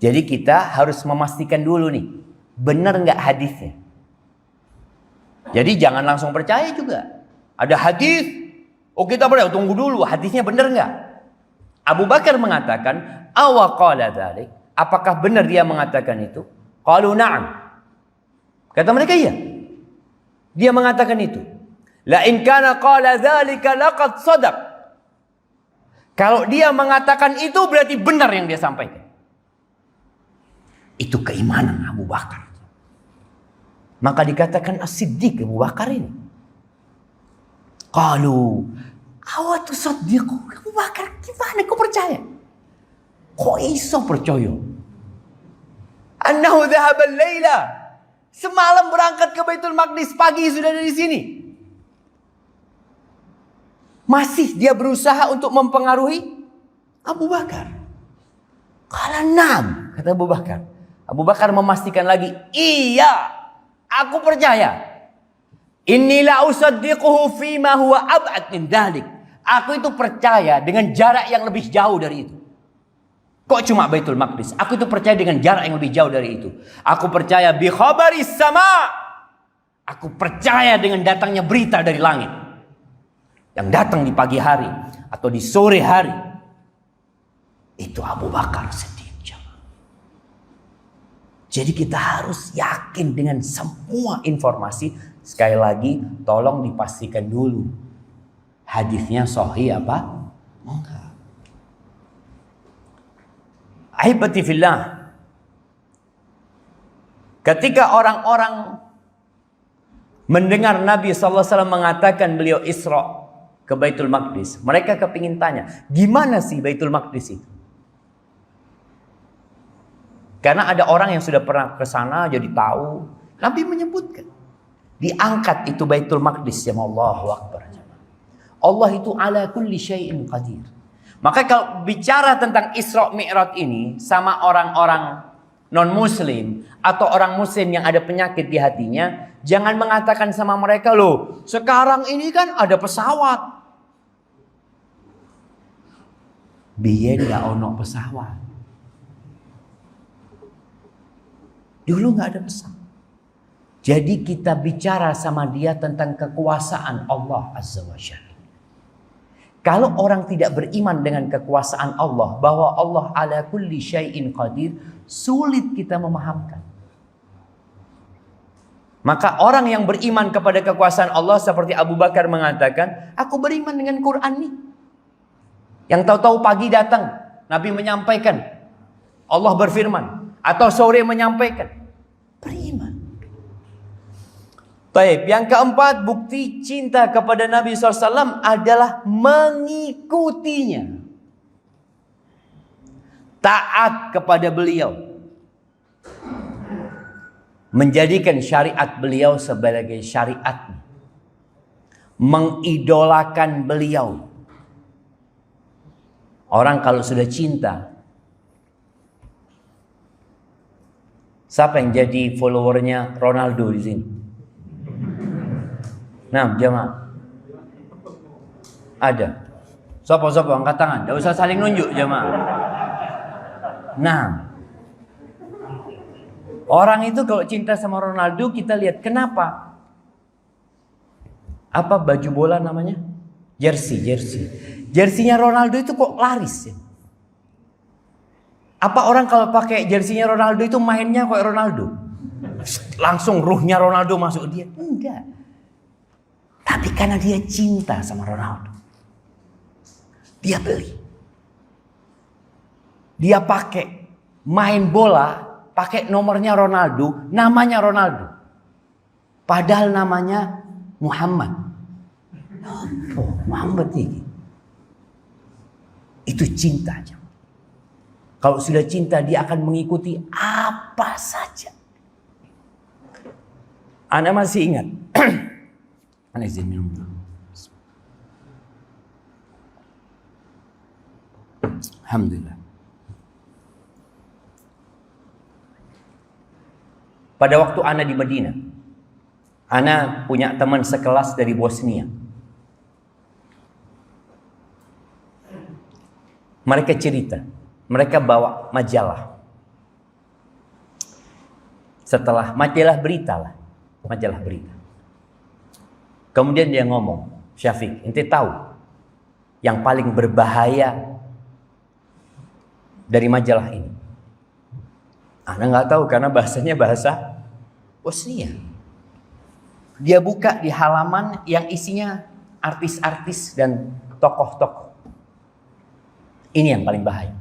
Jadi kita harus memastikan dulu nih, benar enggak hadisnya. Jadi jangan langsung percaya juga. Ada hadis, oh kita percaya, tunggu dulu hadisnya benar enggak? Abu Bakar mengatakan, awa qala dzalik. Apakah benar dia mengatakan itu? Qalu na'am. Kata mereka iya. Dia mengatakan itu. La in kana qala dzalika laqad shadaq. Kalau dia mengatakan itu berarti benar yang dia sampaikan. Itu keimanan Abu Bakar. Maka dikatakan as-siddiq Abu Bakar ini. Qalu awa tusaddiqu. Abu Bakar gimana kau percaya? Kok iso percaya? Annahu dhahaba al-laila. Semalam berangkat ke Baitul Maqdis, pagi sudah ada di sini. Masih dia berusaha untuk mempengaruhi Abu Bakar. Qala na'am, kata Abu Bakar. Abu Bakar memastikan lagi, iya, aku percaya. Inni la usaddiquhu fima huwa ab'ad min dhalik. Aku itu percaya dengan jarak yang lebih jauh dari itu. Kok cuma Baitul Maqdis? Aku itu percaya dengan jarak yang lebih jauh dari itu. Aku percaya bi khabaris sama. Aku percaya dengan datangnya berita dari langit. Yang datang di pagi hari atau di sore hari. Itu Abu Bakar Siddiq. Jadi kita harus yakin dengan semua informasi. Sekali lagi tolong dipastikan dulu. Hadisnya sahih apa? Enggak. Ahibati fillah. Ketika orang-orang mendengar Nabi SAW mengatakan beliau Isra ke Baitul Maqdis, mereka kepingin tanya, gimana sih Baitul Maqdis itu? Karena ada orang yang sudah pernah ke sana jadi tahu. Nabi menyebutkan, diangkat itu Baitul Maqdis ya, Allahu Akbar. Allah itu ala kulli syai'in qadir. Maka kalau bicara tentang Isra Mi'raj ini sama orang-orang non-muslim atau orang muslim yang ada penyakit di hatinya, jangan mengatakan sama mereka, loh sekarang ini kan ada pesawat. Biyen gak ono pesawat. Dulu gak ada pesawat. Jadi kita bicara sama dia tentang kekuasaan Allah Azza wa Jalla. Kalau orang tidak beriman dengan kekuasaan Allah, bahwa Allah ala kulli syai'in qadir, sulit kita memahamkan. Maka orang yang beriman kepada kekuasaan Allah seperti Abu Bakar mengatakan, aku beriman dengan Quran nih. Yang tahu-tahu pagi datang, Nabi menyampaikan, Allah berfirman, atau sore menyampaikan, beriman. Baik, yang keempat, bukti cinta kepada Nabi SAW adalah mengikutinya. Taat kepada beliau. Menjadikan syariat beliau sebagai syariat. Mengidolakan beliau. Orang kalau sudah cinta, siapa yang jadi followernya Ronaldo di sini? Nah, jemaah. Ada. Sopo angkat tangan. Tidak usah saling nunjuk, jemaah. Nah, orang itu kalau cinta sama Ronaldo, kita lihat kenapa? Apa baju bola namanya? Jersey. Jersinya Ronaldo itu kok laris ya? Apa orang kalau pakai jersinya Ronaldo itu mainnya kayak Ronaldo? Langsung ruhnya Ronaldo masuk dia? Enggak. Tapi karena dia cinta sama Ronaldo, dia beli. Dia pakai main bola, pakai nomornya Ronaldo, namanya Ronaldo. Padahal namanya Muhammad. Oh, Muhammad ini. Itu cinta. Kalau sudah cinta, dia akan mengikuti apa saja. Anda masih ingat? Anda izin minum. Alhamdulillah. Pada waktu Ana di Madinah, Ana punya teman sekelas dari Bosnia. Mereka cerita, mereka bawa majalah. Setelah majalah berita. Kemudian dia ngomong, Syafiq, ente tahu yang paling berbahaya dari majalah ini? Ana nggak tahu karena bahasanya bahasa Bosnia. Dia buka di halaman yang isinya artis-artis dan tokoh-tokoh. Ini yang paling bahaya.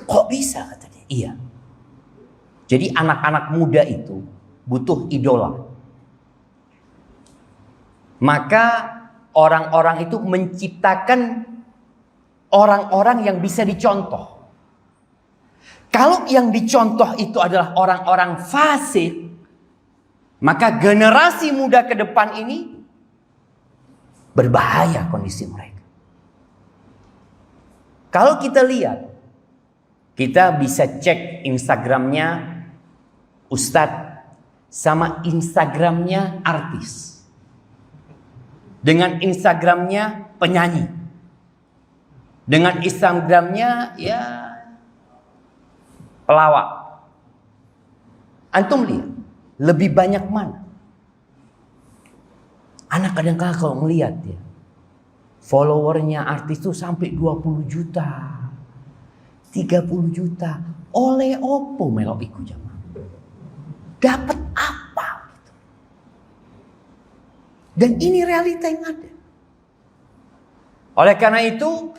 Kok bisa, kata dia? Iya. Jadi anak-anak muda itu butuh idola. Maka orang-orang itu menciptakan orang-orang yang bisa dicontoh. Kalau yang dicontoh itu adalah orang-orang fasik, maka generasi muda ke depan ini berbahaya kondisi mereka. Kalau kita lihat, kita bisa cek Instagramnya Ustadz sama Instagramnya artis. Dengan Instagramnya penyanyi. Dengan Instagramnya ya pelawak. Antum lihat, lebih banyak mana? Anak kadang-kadang kalau melihat ya, followernya artis itu sampai 20 juta, 30 juta. Oleh opo melok iku jamaah? Dapat apa? Dan ini realita yang ada. Oleh karena itu,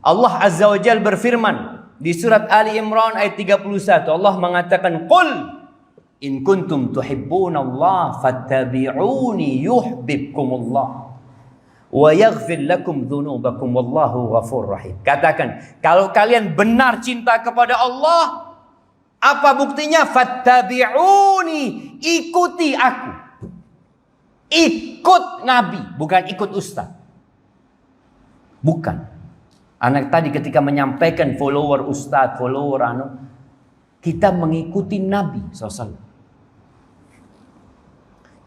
Allah Azza wa Jalla berfirman di surat Ali Imran ayat 31. Allah mengatakan, "Qul in kuntum tuhibbunallaha fattabi'uni yuhibbukumullah wa yaghfir lakum dzunubakum wallahu ghafurur rahim." Katakan, kalau kalian benar cinta kepada Allah, apa buktinya? Fattabi'uni, ikuti aku. Ikut Nabi, bukan ikut ustaz. Bukan. Anak tadi ketika menyampaikan follower ustaz, follower kita mengikuti Nabi SAW.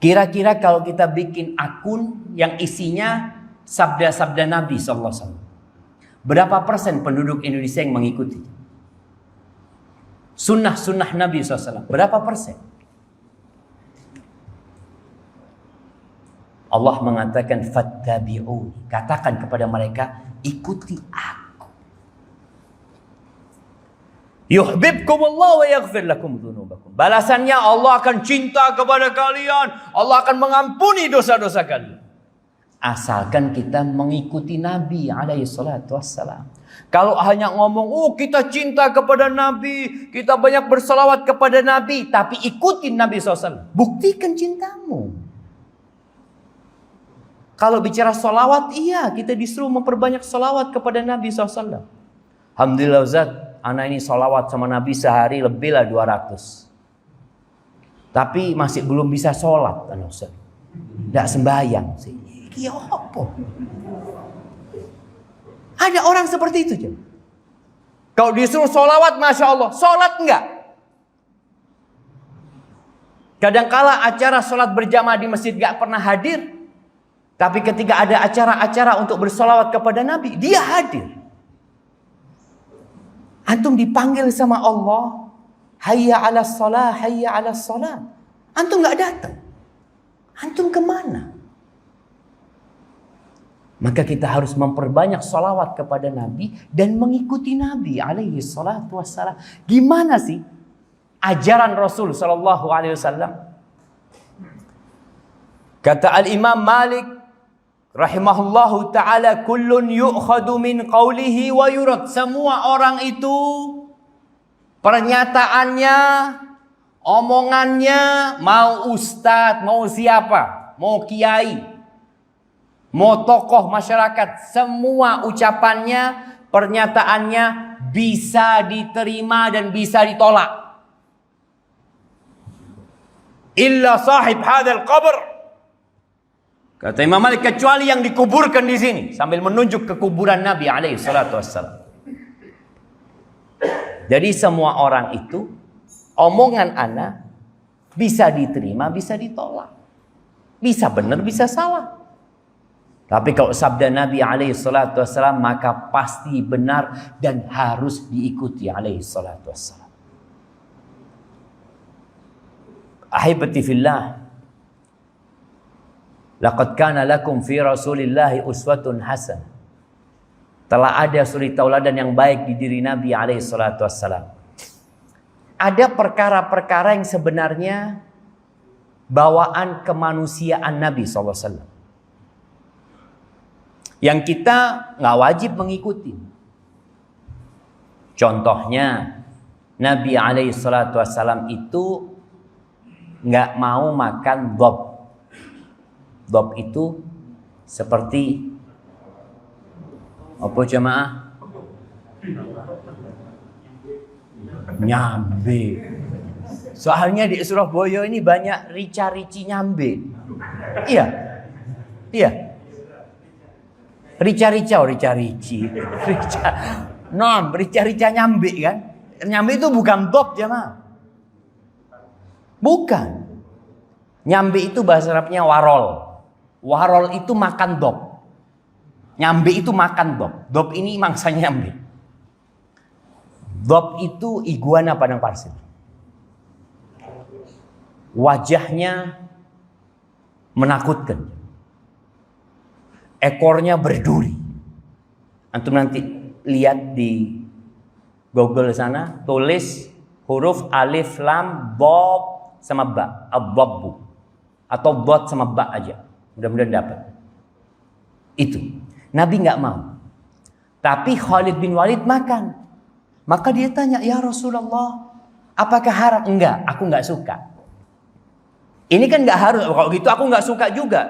Kira-kira kalau kita bikin akun yang isinya sabda-sabda Nabi SAW, berapa persen penduduk Indonesia yang mengikuti? Sunnah-sunnah Nabi SAW, berapa persen? Allah mengatakan fattabi'uni. Katakan kepada mereka, ikuti aku. Yuhibbukumullah wa yaghfir lakum dzunubakum. Balasannya Allah akan cinta kepada kalian. Allah akan mengampuni dosa-dosa kalian. Asalkan kita mengikuti Nabi alaihi salatu wassalam. Kalau hanya ngomong, oh kita cinta kepada Nabi, kita banyak berselawat kepada Nabi, tapi ikutin Nabi SAW. Buktikan cintamu. Kalau bicara selawat, iya kita disuruh memperbanyak selawat kepada Nabi SAW. Alhamdulillah Ustaz, anak ini selawat sama Nabi sehari lebih lah 200. Tapi masih belum bisa sholat, Ustaz. Tidak sembahyang sih. Iya apa? Ada orang seperti itu. Kalau disuruh sholawat, Masya Allah. Sholat enggak. Kadangkala acara sholat berjamaah di masjid enggak pernah hadir. Tapi ketika ada acara-acara untuk bersolawat kepada Nabi, dia hadir. Antum dipanggil sama Allah. Hayya ala salah, hayya ala salat. Antum enggak datang. Antum kemana? Maka kita harus memperbanyak salawat kepada Nabi dan mengikuti Nabi alaihi salatu wassalam. Gimana sih ajaran Rasul sallallahu alaihi wasallam? Kata Al-Imam Malik rahimahullahu ta'ala, kullun yu'khadu min qawlihi wa yurad. Semua orang itu pernyataannya, omongannya, mau ustadz, mau siapa, mau kiai, mau tokoh masyarakat, semua ucapannya, pernyataannya bisa diterima dan bisa ditolak. Illa sahib hadzal qabr. Kata Imam Malik, kecuali yang dikuburkan di sini, sambil menunjuk ke kuburan Nabi alaihi salatu wassalam. Jadi semua orang itu, omongan ana bisa diterima, bisa ditolak. Bisa benar, bisa salah. Tapi kalau sabda Nabi alaihi salatu wassalam, maka pasti benar dan harus diikuti alaihi salatu wassalam. Ahibati fillah, laqad kana lakum fi Rasulillahi uswatun hasanah. Telah ada suri tauladan yang baik di diri Nabi alaihi salatu wassalam. Ada perkara-perkara yang sebenarnya bawaan kemanusiaan Nabi SAW, yang kita nggak wajib mengikuti. Contohnya, Nabi alaihi salatu wassalam itu nggak mau makan dob. Dob itu seperti apa jemaah? Nyambe. Soalnya di Surabaya ini banyak rica-rici nyambe. Iya. Iya. Rica-rici. Rica nyambe kan. Nyambe itu bukan dob jemaah. Bukan. Nyambe itu bahasa Arabnya warol. Warol itu makan dob. Nyambe itu makan dob. Dob ini mangsanya nyambe. Dob itu iguana padang pasir. Wajahnya menakutkan. Ekornya berduri. Antum nanti lihat di Google sana, tulis huruf alif lam bob sama ba, abbabu, atau bot sama ba aja. Mudah-mudahan dapat. Itu. Nabi nggak mau. Tapi Khalid bin Walid makan. Maka dia tanya, ya Rasulullah, apakah haram? Enggak, aku nggak suka. Ini kan nggak harus. Kalau gitu aku nggak suka juga.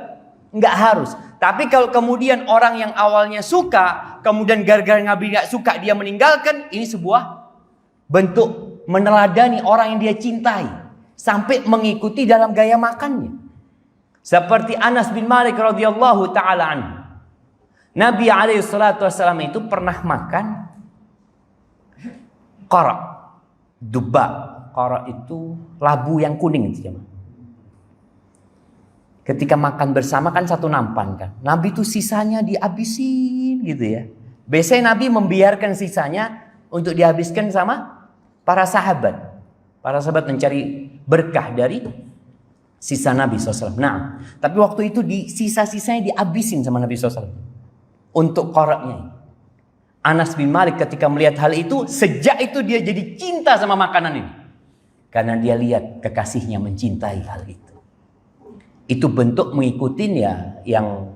Nggak harus. Tapi kalau kemudian orang yang awalnya suka, kemudian gara-gara Nabi nggak suka dia meninggalkan, ini sebuah bentuk meneladani orang yang dia cintai sampai mengikuti dalam gaya makannya. Seperti Anas bin Malik radhiyallahu taala anhu. Nabi alaihi salatu wasallam itu pernah makan qara, duba. Qara itu labu yang kuning itu, jemaah. Ketika makan bersama kan satu nampan kan. Nabi itu sisanya dihabisin gitu ya. Biasanya Nabi membiarkan sisanya untuk dihabiskan sama para sahabat. Para sahabat mencari berkah dari sisa Nabi SAW. Nah, tapi waktu itu sisa-sisanya dihabisin sama Nabi SAW untuk koraknya. Anas bin Malik ketika melihat hal itu, sejak itu dia jadi cinta sama makanan ini. Karena dia lihat kekasihnya mencintai hal itu. Itu bentuk mengikuti ya yang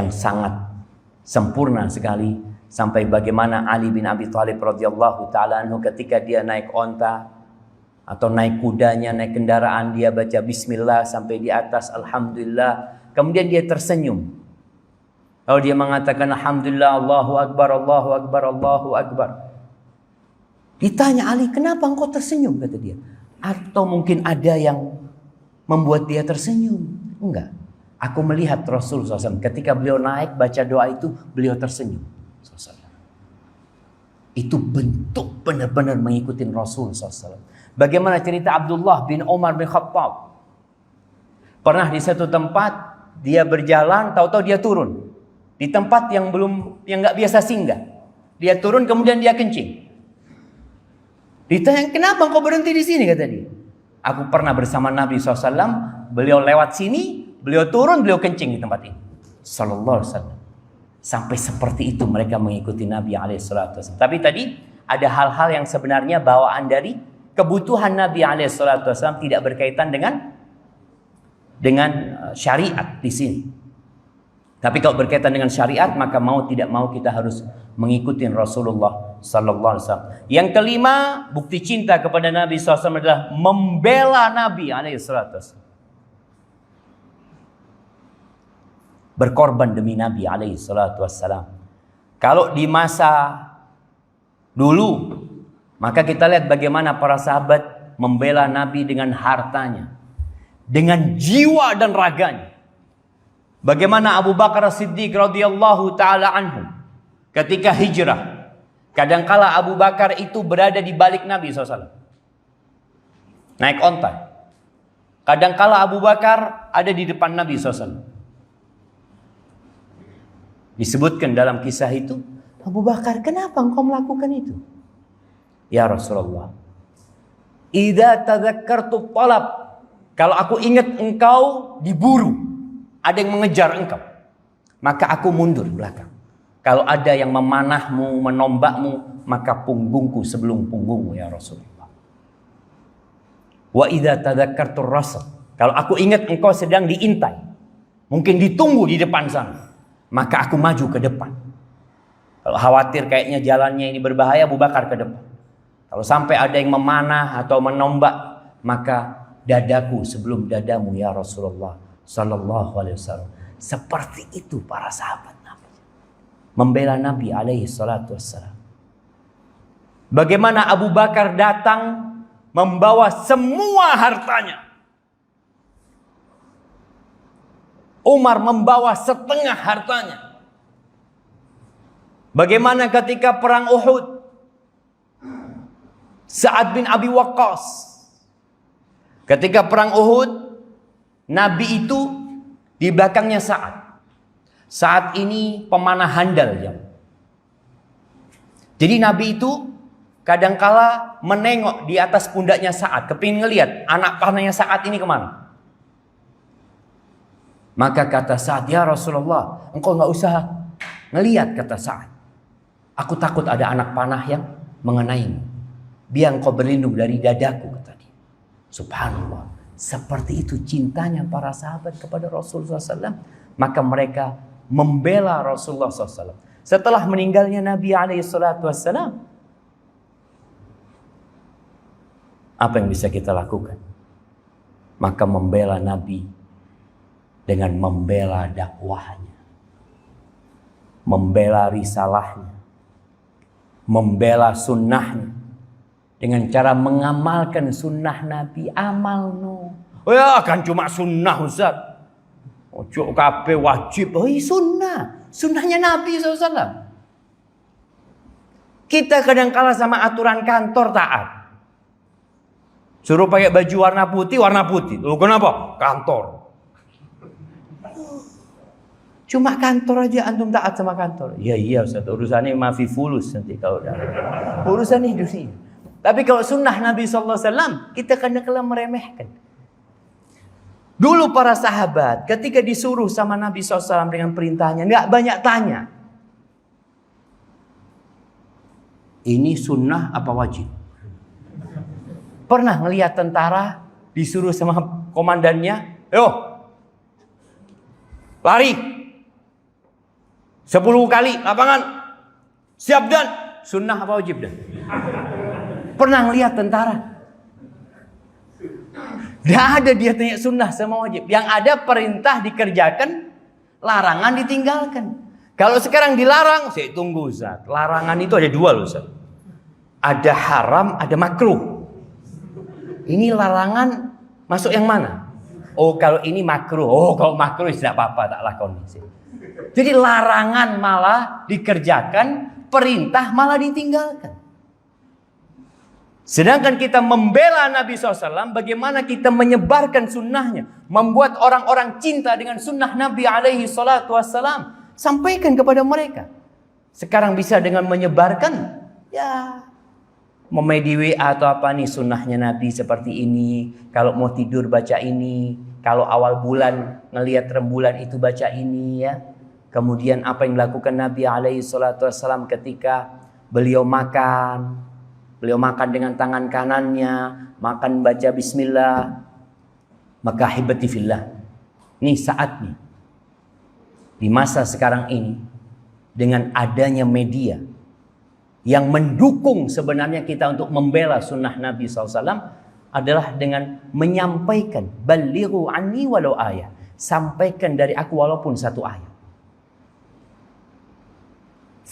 sangat sempurna sekali. Sampai bagaimana Ali bin Abi Thalib radhiyallahu ta'ala anhu ketika dia naik onta atau naik kudanya, naik kendaraan, dia baca bismillah sampai di atas alhamdulillah. Kemudian dia tersenyum. Lalu dia mengatakan alhamdulillah, Allahu Akbar, Allahu Akbar, Allahu Akbar. Ditanya Ali, kenapa engkau tersenyum? Kata dia. Atau mungkin ada yang membuat dia tersenyum? Enggak. Aku melihat Rasul SAW. Ketika beliau naik baca doa itu, beliau tersenyum. Itu bentuk benar-benar mengikuti Rasul SAW. Bagaimana cerita Abdullah bin Umar bin Khattab. Pernah di satu tempat, dia berjalan, tahu-tahu dia turun. Di tempat yang nggak biasa singgah. Dia turun kemudian dia kencing. Ditanya, kenapa engkau berhenti di sini? Kata dia. Aku pernah bersama Nabi SAW. Beliau lewat sini, beliau turun, beliau kencing di tempat ini. Sallallahu alaihi wasallam. Sampai seperti itu mereka mengikuti Nabi SAW. Tapi tadi ada hal-hal yang sebenarnya bawaan dari kebutuhan Nabi SAW tidak berkaitan dengan syariat di sini. Tapi kalau berkaitan dengan syariat, maka mau tidak mau kita harus mengikuti Rasulullah sallallahu alaihi wasallam. Yang kelima, bukti cinta kepada Nabi SAW adalah membela Nabi alaihi wasallam. Berkorban demi Nabi alaihi wasallam. Kalau di masa dulu, maka kita lihat bagaimana para sahabat membela Nabi dengan hartanya, dengan jiwa dan raganya. Bagaimana Abu Bakar As-Siddiq radhiyallahu taala anhu ketika hijrah, kadangkala Abu Bakar itu berada di balik Nabi SAW, naik onta. Kadangkala Abu Bakar ada di depan Nabi SAW. Disebutkan dalam kisah itu, Abu Bakar, kenapa engkau melakukan itu? Ya Rasulullah, idza tadzakkartu talab, kalau aku ingat engkau diburu, ada yang mengejar engkau, maka aku mundur belakang. Kalau ada yang memanahmu, menombakmu, maka punggungku sebelum punggungmu ya Rasulullah. Wa idza tadzakkartu rasul, kalau aku ingat engkau sedang diintai, mungkin ditunggu di depan sana, maka aku maju ke depan. Kalau khawatir kayaknya jalannya ini berbahaya, Abu Bakar ke depan. Kalau sampai ada yang memanah atau menombak, maka dadaku sebelum dadamu ya Rasulullah sallallahu alaihi wasallam. Seperti itu para sahabat Nabi, membela Nabi alaihi salatu wassalam. Bagaimana Abu Bakar datang membawa semua hartanya, Umar membawa setengah hartanya. Bagaimana ketika perang Uhud, Sa'ad bin Abi Waqqas, ketika perang Uhud, Nabi itu di belakangnya Sa'ad. Saat ini pemanah handal ya. Jadi Nabi itu kadangkala menengok di atas pundaknya Sa'ad, kepingin ngelihat anak panahnya Sa'ad ini kemana. Maka kata Sa'ad, ya Rasulullah, engkau nggak usah ngelihat, kata Sa'ad. Aku takut ada anak panah yang mengenaimu. Biar engkau berlindung dari dadaku, kata dia. Subhanallah. Seperti itu cintanya para sahabat kepada Rasulullah SAW. Maka mereka membela Rasulullah SAW. Setelah meninggalnya Nabi SAW, apa yang bisa kita lakukan? Maka membela Nabi dengan membela dakwahnya, membela risalahnya, membela sunnahnya, dengan cara mengamalkan sunnah Nabi. Amal no, oh ya kan cuma sunnah Ustaz, ojo kabeh wajib. Oh iya sunnah, sunnahnya Nabi SAW. Kita kadang kalah sama aturan kantor taat. Suruh pakai baju warna putih. Loh kenapa? Kantor. Cuma kantor aja antum taat sama kantor. Iya Ustaz, urusannya mafi fulus nanti kalau udah. Urusan ini dunia. Tapi kalau sunnah Nabi SAW, kita kadang-kadang meremehkan. Dulu para sahabat ketika disuruh sama Nabi SAW dengan perintahnya, nggak banyak tanya. Ini sunnah apa wajib? Pernah ngelihat tentara disuruh sama komandannya, yo, lari 10 kali lapangan, siap dan, sunnah apa wajib dan? Pernah ngelihat tentara? Tidak ada dia tanya sunnah sama wajib. Yang ada perintah dikerjakan, larangan ditinggalkan. Kalau sekarang dilarang, saya tunggu Ustaz. Larangan itu ada 2 loh Ustaz. Ada haram, ada makruh. Ini larangan masuk yang mana? Oh kalau ini makruh. Oh kalau makruh tidak apa-apa, tak lakoni. Jadi larangan malah dikerjakan, perintah malah ditinggalkan. Sedangkan kita membela Nabi SAW, bagaimana kita menyebarkan sunnahnya, membuat orang-orang cinta dengan sunnah Nabi SAW, sampaikan kepada mereka. Sekarang bisa dengan menyebarkan, ya, memedi WA atau apa nih sunnahnya Nabi seperti ini. Kalau mau tidur baca ini, kalau awal bulan ngelihat rembulan itu baca ini ya. Kemudian apa yang dilakukan Nabi SAW ketika beliau makan. Beliau makan dengan tangan kanannya, makan baca bismillah. Maka hibati fillah. Ini saatnya. Di masa sekarang ini, dengan adanya media yang mendukung sebenarnya kita untuk membela sunnah Nabi SAW, adalah dengan menyampaikan, balighu anni walau ayat. Sampaikan dari aku walaupun 1 ayat.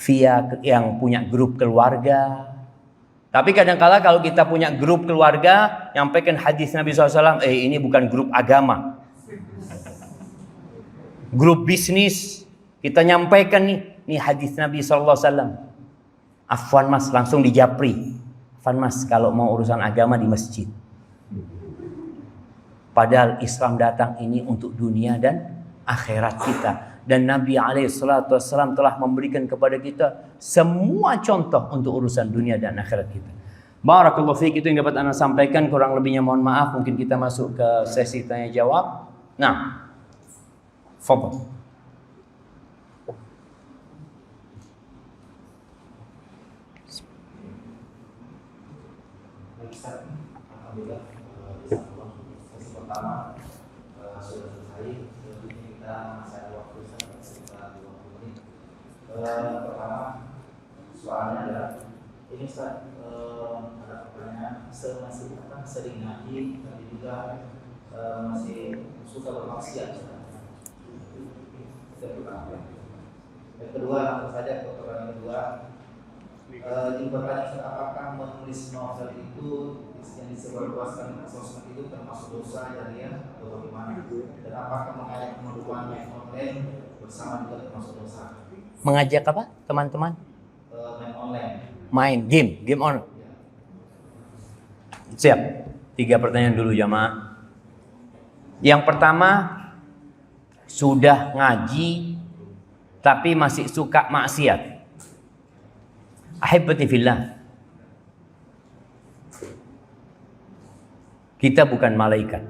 Via yang punya grup keluarga. Tapi kadang-kala kalau kita punya grup keluarga, nyampaikan hadis Nabi SAW, ini bukan grup agama. Grup bisnis, kita nyampaikan nih hadis Nabi SAW. Afwan mas, langsung dijapri. Afwan mas, kalau mau urusan agama di masjid. Padahal Islam datang ini untuk dunia dan akhirat kita. Dan Nabi SAW telah memberikan kepada kita semua contoh untuk urusan dunia dan akhirat kita. Barakallahu fiik, itu yang dapat Anda sampaikan. Kurang lebihnya mohon maaf. Mungkin kita masuk ke sesi tanya jawab. Nah, fadhal. Alhamdulillah, sesi pertama sudah selesai. Selebihnya kita masih ada waktu sekitar 20 menit. Pertama, soalnya adalah ini Ustaz, ada pertanyaan, sering ngaji tapi juga masih suka bermaksiat. Yang kedua, langsung saja ke pertanyaan kedua. Ini bertanya, apakah menulis novel itu yang disebarluaskan di sosmed itu termasuk dosa jariah atau bagaimana? Dan apakah mengajak penuduhan main online bersama juga termasuk dosa? Mengajak apa teman-teman? Main online. Main game on. Siap. 3 pertanyaan dulu jamaah. Yang pertama, sudah ngaji tapi masih suka maksiat. Ahibati fillah. Kita bukan malaikat.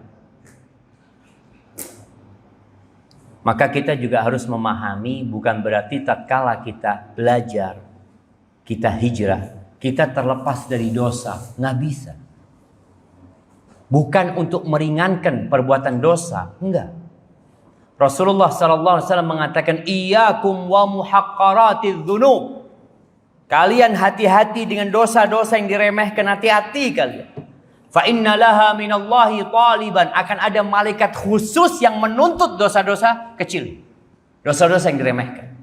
Maka kita juga harus memahami, bukan berarti tatkala kita belajar, kita hijrah, kita terlepas dari dosa. Nggak bisa. Bukan untuk meringankan perbuatan dosa, enggak. Rasulullah SAW mengatakan, iyyakum wa muhaqqaratiz dzunub. Kalian hati-hati dengan dosa-dosa yang diremehkan, hati-hati kalian. Fa inna laha minallahi taliban, akan ada malaikat khusus yang menuntut dosa-dosa kecil, dosa-dosa yang diremehkan.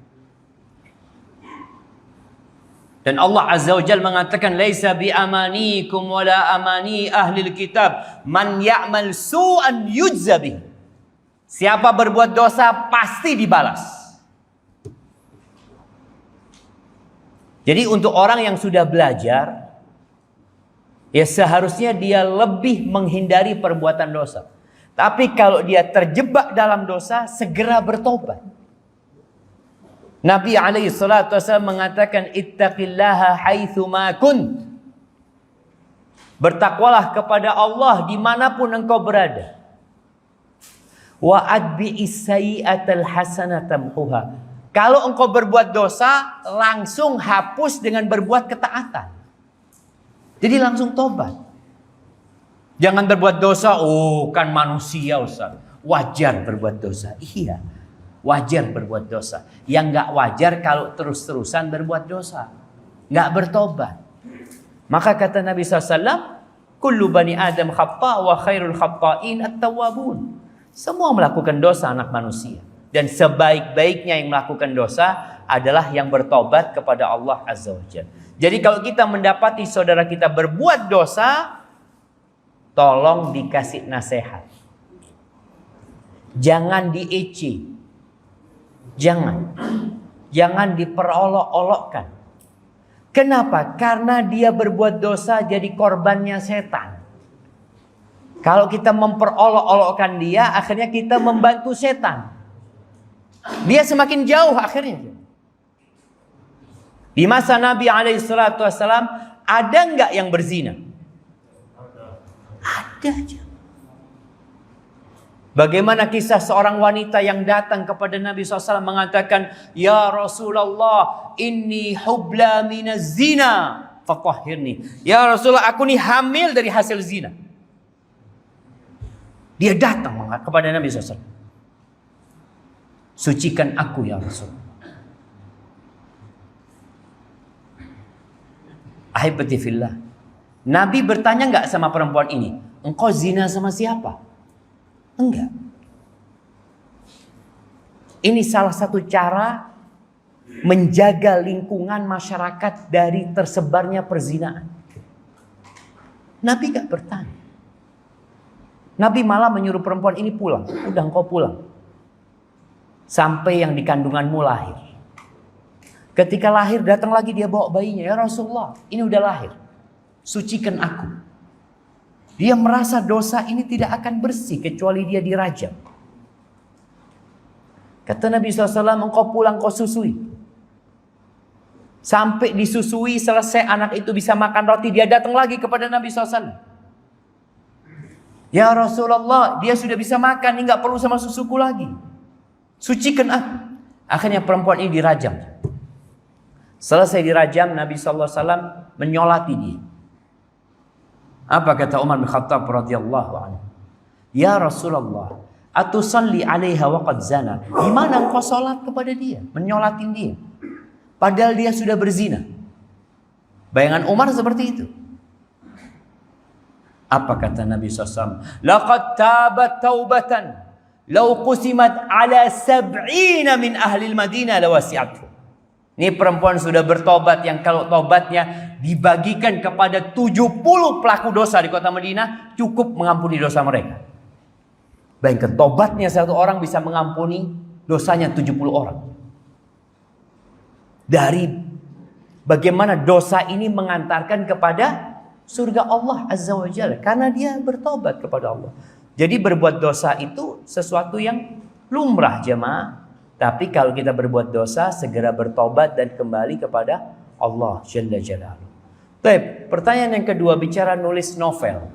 Dan Allah Azza wa Jalla mengatakan, laisa bi amanikum wala amani ahlil kitab, man ya'mal su'an yujza bih. Siapa berbuat dosa pasti dibalas. Jadi untuk orang yang sudah belajar, ya seharusnya dia lebih menghindari perbuatan dosa. Tapi kalau dia terjebak dalam dosa, segera bertobat. Nabi SAW mengatakan, ittaqillaha haitsu ma kunt. Bertakwalah kepada Allah dimanapun engkau berada. Wa adbi'is sayyi'atal hasanata tamhuha. Kalau engkau berbuat dosa, langsung hapus dengan berbuat ketaatan. Jadi langsung tobat. Jangan berbuat dosa, oh kan manusia Ustaz. Wajar berbuat dosa. Iya, wajar berbuat dosa. Yang nggak wajar kalau terus-terusan berbuat dosa. Nggak bertobat. Maka kata Nabi SAW, kullu bani Adam khata' wa khairul khata'in at-tawwabun. Semua melakukan dosa anak manusia. Dan sebaik-baiknya yang melakukan dosa adalah yang bertobat kepada Allah Azza wa Jalla. Jadi kalau kita mendapati saudara kita berbuat dosa, tolong dikasih nasihat. Jangan dieci. Jangan diperolok-olokkan. Kenapa? Karena dia berbuat dosa jadi korbannya setan. Kalau kita memperolok-olokkan dia, akhirnya kita membantu setan. Dia semakin jauh akhirnya. Di masa Nabi SAW, ada nggak yang berzina? Ada aja. Bagaimana kisah seorang wanita yang datang kepada Nabi SAW mengatakan, Ya Rasulullah, inni hubla minaz zina, fatahhirni. Ya Rasulullah, aku ni hamil dari hasil zina. Dia datang kepada Nabi SAW. Sucikan aku ya Rasul. Ahibati fillah. Nabi bertanya enggak sama perempuan ini, engkau zina sama siapa? Enggak. Ini salah satu cara menjaga lingkungan masyarakat dari tersebarnya perzinaan. Nabi enggak bertanya. Nabi malah menyuruh perempuan ini pulang. Udah engkau pulang. Sampai yang di kandunganmu lahir. Ketika lahir datang lagi dia bawa bayinya. Ya Rasulullah, ini udah lahir. Sucikan aku. Dia merasa dosa ini tidak akan bersih kecuali dia dirajam. Kata Nabi SAW, engkau pulang kau susui. Sampai disusui selesai anak itu bisa makan roti. Dia datang lagi kepada Nabi SAW. Ya Rasulullah, dia sudah bisa makan. Ini gak perlu sama susuku lagi. Sucikan aku. Akhirnya perempuan ini dirajam. Selesai dirajam, Nabi SAW menyolati dia. Apa kata Umar bin Khattab radhiyallahu anhu? Ya Rasulullah, atusalli 'alaiha wa qad zana. Gimana engkau salat kepada dia, menyolatin dia, padahal dia sudah berzina? Bayangan Umar seperti itu. Apa kata Nabi SAW? Laqad tabat taubatan law qusimat ala 70 min ahli al-Madinah lawasi'athu. Ini perempuan sudah bertobat yang kalau tobatnya dibagikan kepada 70 pelaku dosa di kota Madinah cukup mengampuni dosa mereka. Bayangkan tobatnya satu orang bisa mengampuni dosanya 70 orang. Dari bagaimana dosa ini mengantarkan kepada surga Allah Azza wa Jalla karena dia bertobat kepada Allah. Jadi berbuat dosa itu sesuatu yang lumrah jemaah. Tapi kalau kita berbuat dosa, segera bertobat dan kembali kepada Allah Jalla Jalaluhu. Baik, pertanyaan yang kedua, bicara nulis novel.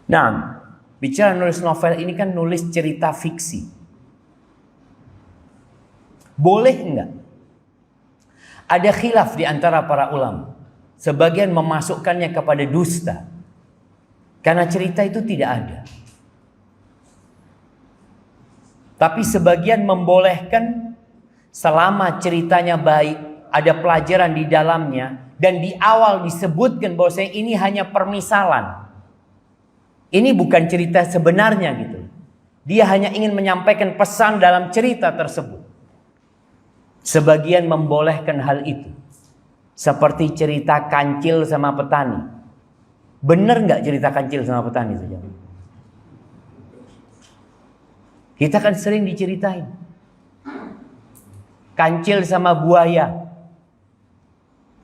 Nah, bicara nulis novel ini kan nulis cerita fiksi. Boleh enggak? Ada khilaf di antara para ulama. Sebagian memasukkannya kepada dusta. Karena cerita itu tidak ada. Tapi sebagian membolehkan selama ceritanya baik, ada pelajaran di dalamnya, dan di awal disebutkan bahwasanya ini hanya permisalan. Ini bukan cerita sebenarnya gitu. Dia hanya ingin menyampaikan pesan dalam cerita tersebut. Sebagian membolehkan hal itu. Seperti cerita kancil sama petani. Benar nggak cerita kancil sama petani saja? Kita kan sering diceritain. Kancil sama buaya.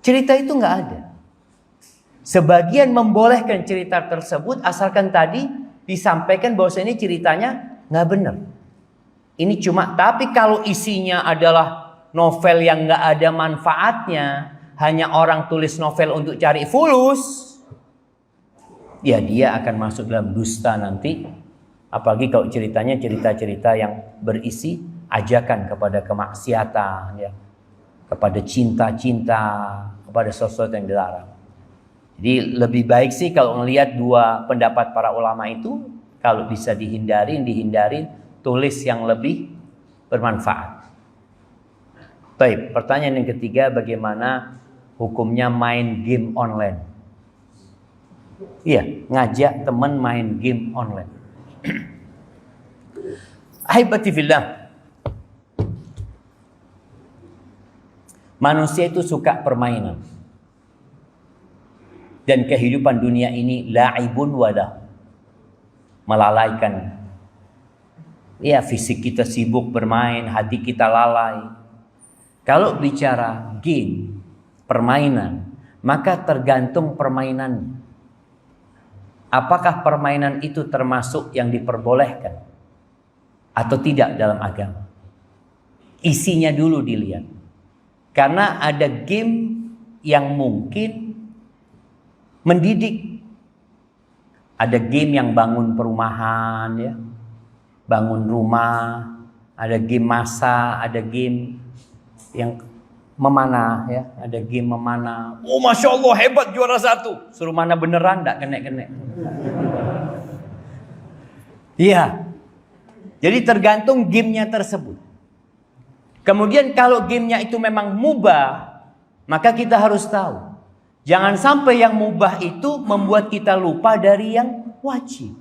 Cerita itu nggak ada. Sebagian membolehkan cerita tersebut asalkan tadi disampaikan bahwa ini ceritanya nggak benar. Ini cuma, tapi kalau isinya adalah novel yang nggak ada manfaatnya, hanya orang tulis novel untuk cari fulus, ya dia akan masuk dalam dusta nanti. Apalagi kalau ceritanya cerita-cerita yang berisi ajakan kepada kemaksiatan, ya, kepada cinta-cinta, kepada sesuatu yang dilarang. Jadi lebih baik sih kalau melihat dua pendapat para ulama itu, kalau bisa dihindarin, tulis yang lebih bermanfaat. Baik, pertanyaan yang ketiga, bagaimana hukumnya main game online? Iya, ngajak teman main game online. Ahibati fillah, manusia itu suka permainan. Dan kehidupan dunia ini la'ibun wadah, melalaikan. Ya, fisik kita sibuk bermain, hati kita lalai. Kalau bicara game, permainan, maka tergantung permainannya. Apakah permainan itu termasuk yang diperbolehkan atau tidak dalam agama? Isinya dulu dilihat. Karena ada game yang mungkin mendidik. Ada game yang bangun perumahan, ya, bangun rumah. Ada game masak, ada game yang memanah, ya, ada game memanah. Oh, masya Allah, hebat, juara 1. Suruh mana beneran, enggak kena. Iya. Jadi tergantung gamenya tersebut. Kemudian kalau gamenya itu memang mubah, maka kita harus tahu, jangan sampai yang mubah itu membuat kita lupa dari yang wajib.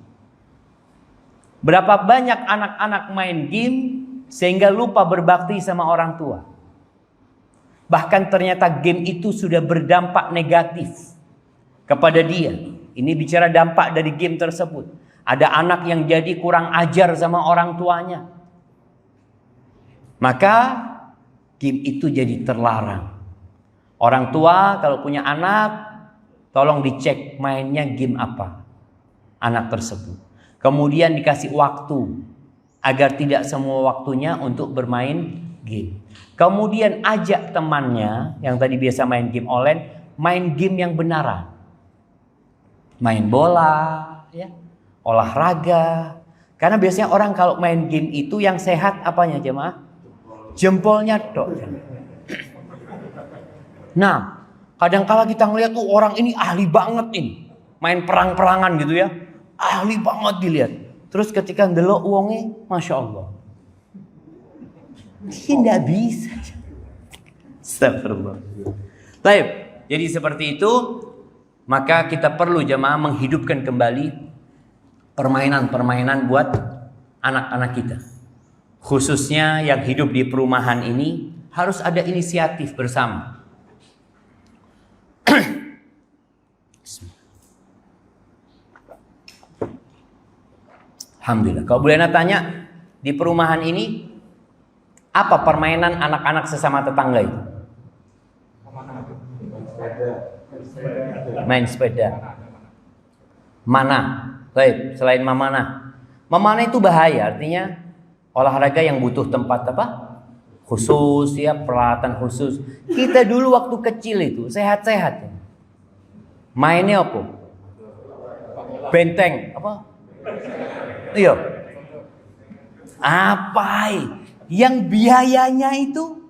Berapa banyak anak-anak main game sehingga lupa berbakti sama orang tua. Bahkan ternyata game itu sudah berdampak negatif kepada dia. Ini bicara dampak dari game tersebut. Ada anak yang jadi kurang ajar sama orang tuanya. Maka game itu jadi terlarang. Orang tua kalau punya anak, tolong dicek mainnya game apa anak tersebut. Kemudian dikasih waktu agar tidak semua waktunya untuk bermain game. Kemudian ajak temannya yang tadi biasa main game online, main game yang benaran. Main bola, ya, olahraga. Karena biasanya orang kalau main game itu yang sehat apanya, jemaah? Jempolnya dok. Nah, kadang-kala kita ngelihat tuh orang ini ahli banget ini, main perang-perangan gitu ya, ahli banget dilihat. Terus ketika ndelok uangnya, masya Allah, dia tidak bisa. Astagfirullah. Baik, jadi seperti itu, maka kita perlu jemaah menghidupkan kembali permainan-permainan buat anak-anak kita. Khususnya yang hidup di perumahan ini harus ada inisiatif bersama. Alhamdulillah. Kalau boleh tanya, di perumahan ini apa permainan anak-anak sesama tetangga itu? Main sepeda. Mana? Baik, selain memanah. Memanah itu bahaya, artinya olahraga yang butuh tempat apa? Khusus, ya, peralatan khusus. Kita dulu waktu kecil itu sehat-sehat. Mainnya apa? Benteng, apa? Iya. Apa? Yang biayanya itu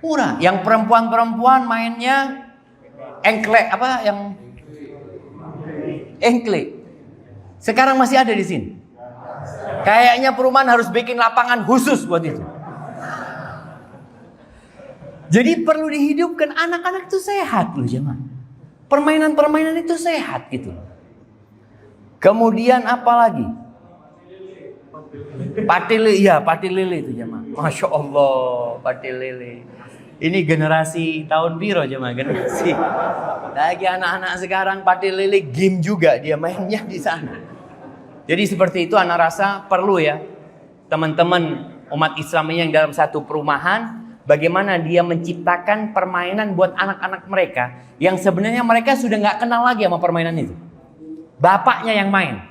murah. Yang perempuan-perempuan mainnya engklek, apa yang engklek. Sekarang masih ada di sini. Kayaknya perumahan harus bikin lapangan khusus buat itu. Jadi perlu dihidupkan, anak-anak itu sehat loh jemaah. Permainan-permainan itu sehat gitu. Kemudian apa lagi? Pati lili, ya pati lili itu jemaah. Masya Allah, pati lili. Ini generasi tahun piro jemaah, generasi. Lagi anak-anak sekarang pati lili game juga dia mainnya di sana. Jadi seperti itu, anak rasa perlu ya teman-teman umat Islam yang dalam satu perumahan, bagaimana dia menciptakan permainan buat anak-anak mereka yang sebenarnya mereka sudah nggak kenal lagi sama permainan itu. Bapaknya yang main.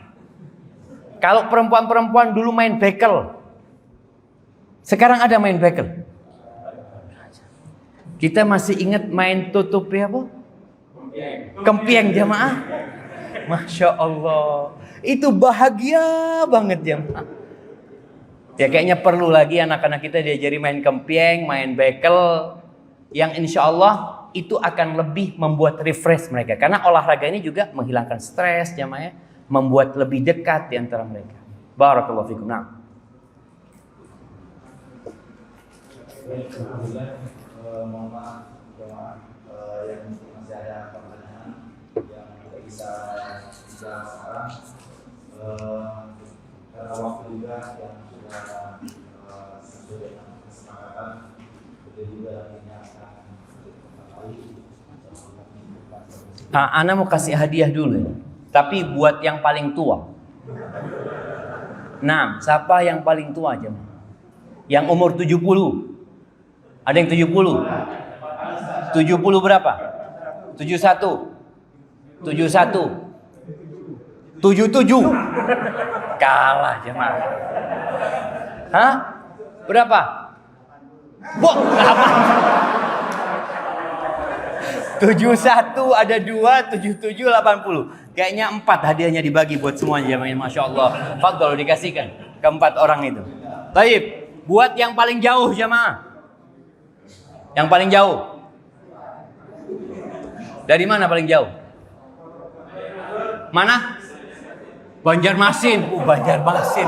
Kalau perempuan-perempuan dulu main bekel, sekarang ada main bekel. Kita masih ingat main tutup ya apa? Kempieng jamaah. Masya Allah. Itu bahagia banget ya. Ya kayaknya perlu lagi anak-anak kita diajari main kempieng, main bekel, yang insya Allah itu akan lebih membuat refresh mereka. Karena olahraga ini juga menghilangkan stres jamaah, membuat lebih dekat di antara mereka. Barakallahu fikum. Nah. Alhamdulillah, mohon maaf jemaah yang masih ada pertanyaan yang tidak bisa dijawab sekarang karena waktu juga yang sudah sesuai dengan kesepakatan, beliau juga akhirnya akan kembali. Nah, Ana mau kasih hadiah dulu ya. Tapi buat yang paling tua. Nah, siapa yang paling tua aja? Yang umur 70. Ada yang 70? 70 berapa? 71? 71? 77? Kalah jemaah. Hah? Berapa? Wah, 71 ada 2, 77, 80. Kayaknya 4 hadiahnya dibagi buat semuanya jemaah. Masya Allah. Fadhol dikasihkan ke 4 orang itu. Baik, buat yang paling jauh jemaah. Yang paling jauh. Dari mana paling jauh? Mana? Banjarmasin. Banjarmasin.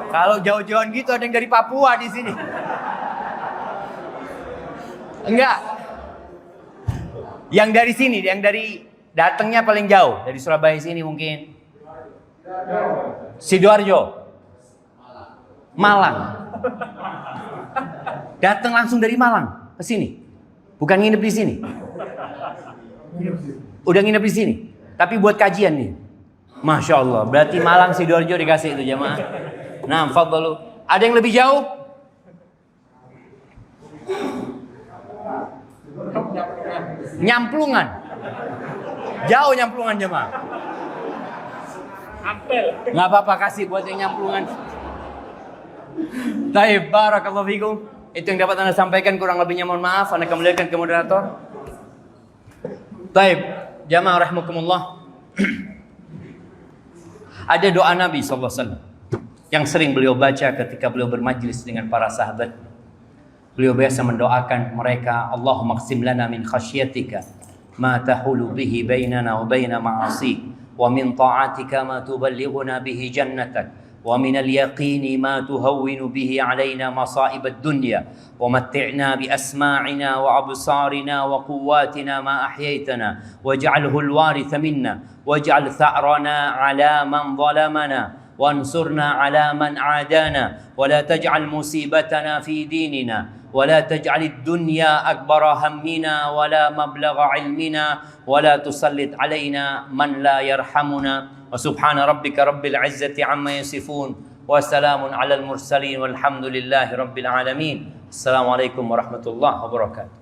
Kalau jauh-jauhan gitu ada yang dari Papua di sini. Enggak. Yang dari sini, yang dari datangnya paling jauh. Dari Surabaya sini mungkin. Sidoarjo. Malang. Datang langsung dari Malang ke sini. Bukan nginep di sini. Udah nginep di sini. Tapi buat kajian nih. Masya Allah. Berarti Malang, Sidoarjo dikasih itu jamaah. Nah, fadhalu. Ada yang lebih jauh? Nyamplungan. Jauh Nyamplungan jemaah. Nggak apa-apa, kasih buat yang Nyamplungan. Taib, barakallahu fikum. Itu yang dapat Anda sampaikan, kurang lebihnya mohon maaf. Anda kembalikan ke moderator. Taib, jamaah rahimakumullah. Ada doa Nabi SAW yang sering beliau baca ketika beliau bermajlis dengan para sahabat. Beliau biasa mendoakan mereka, Allahumma qsim lana min khasyatika ma tahulu bihi bainana wa baina ma'asik, wa min ta'atika ma tuballighuna bihi jannatak, wa min al-yaqini ma tuhawwinu bihi alaina masa'ib ad-dunya, wa matti'na bi asma'ina wa absarina wa quwwatina ma ahyaytana, waj'alhu al-waritha minna, waj'al tha'rana 'ala man zalamana, وانصرنا على من عادانا ولا تجعل مصيبتنا في ديننا ولا تجعل الدنيا أكبر همنا ولا مبلغ علمنا ولا تسلط علينا من لا يرحمنا وسبحان ربك رب العزة عما يصفون وسلام على المرسلين والحمد لله رب العالمين. السلام عليكم ورحمة الله وبركاته.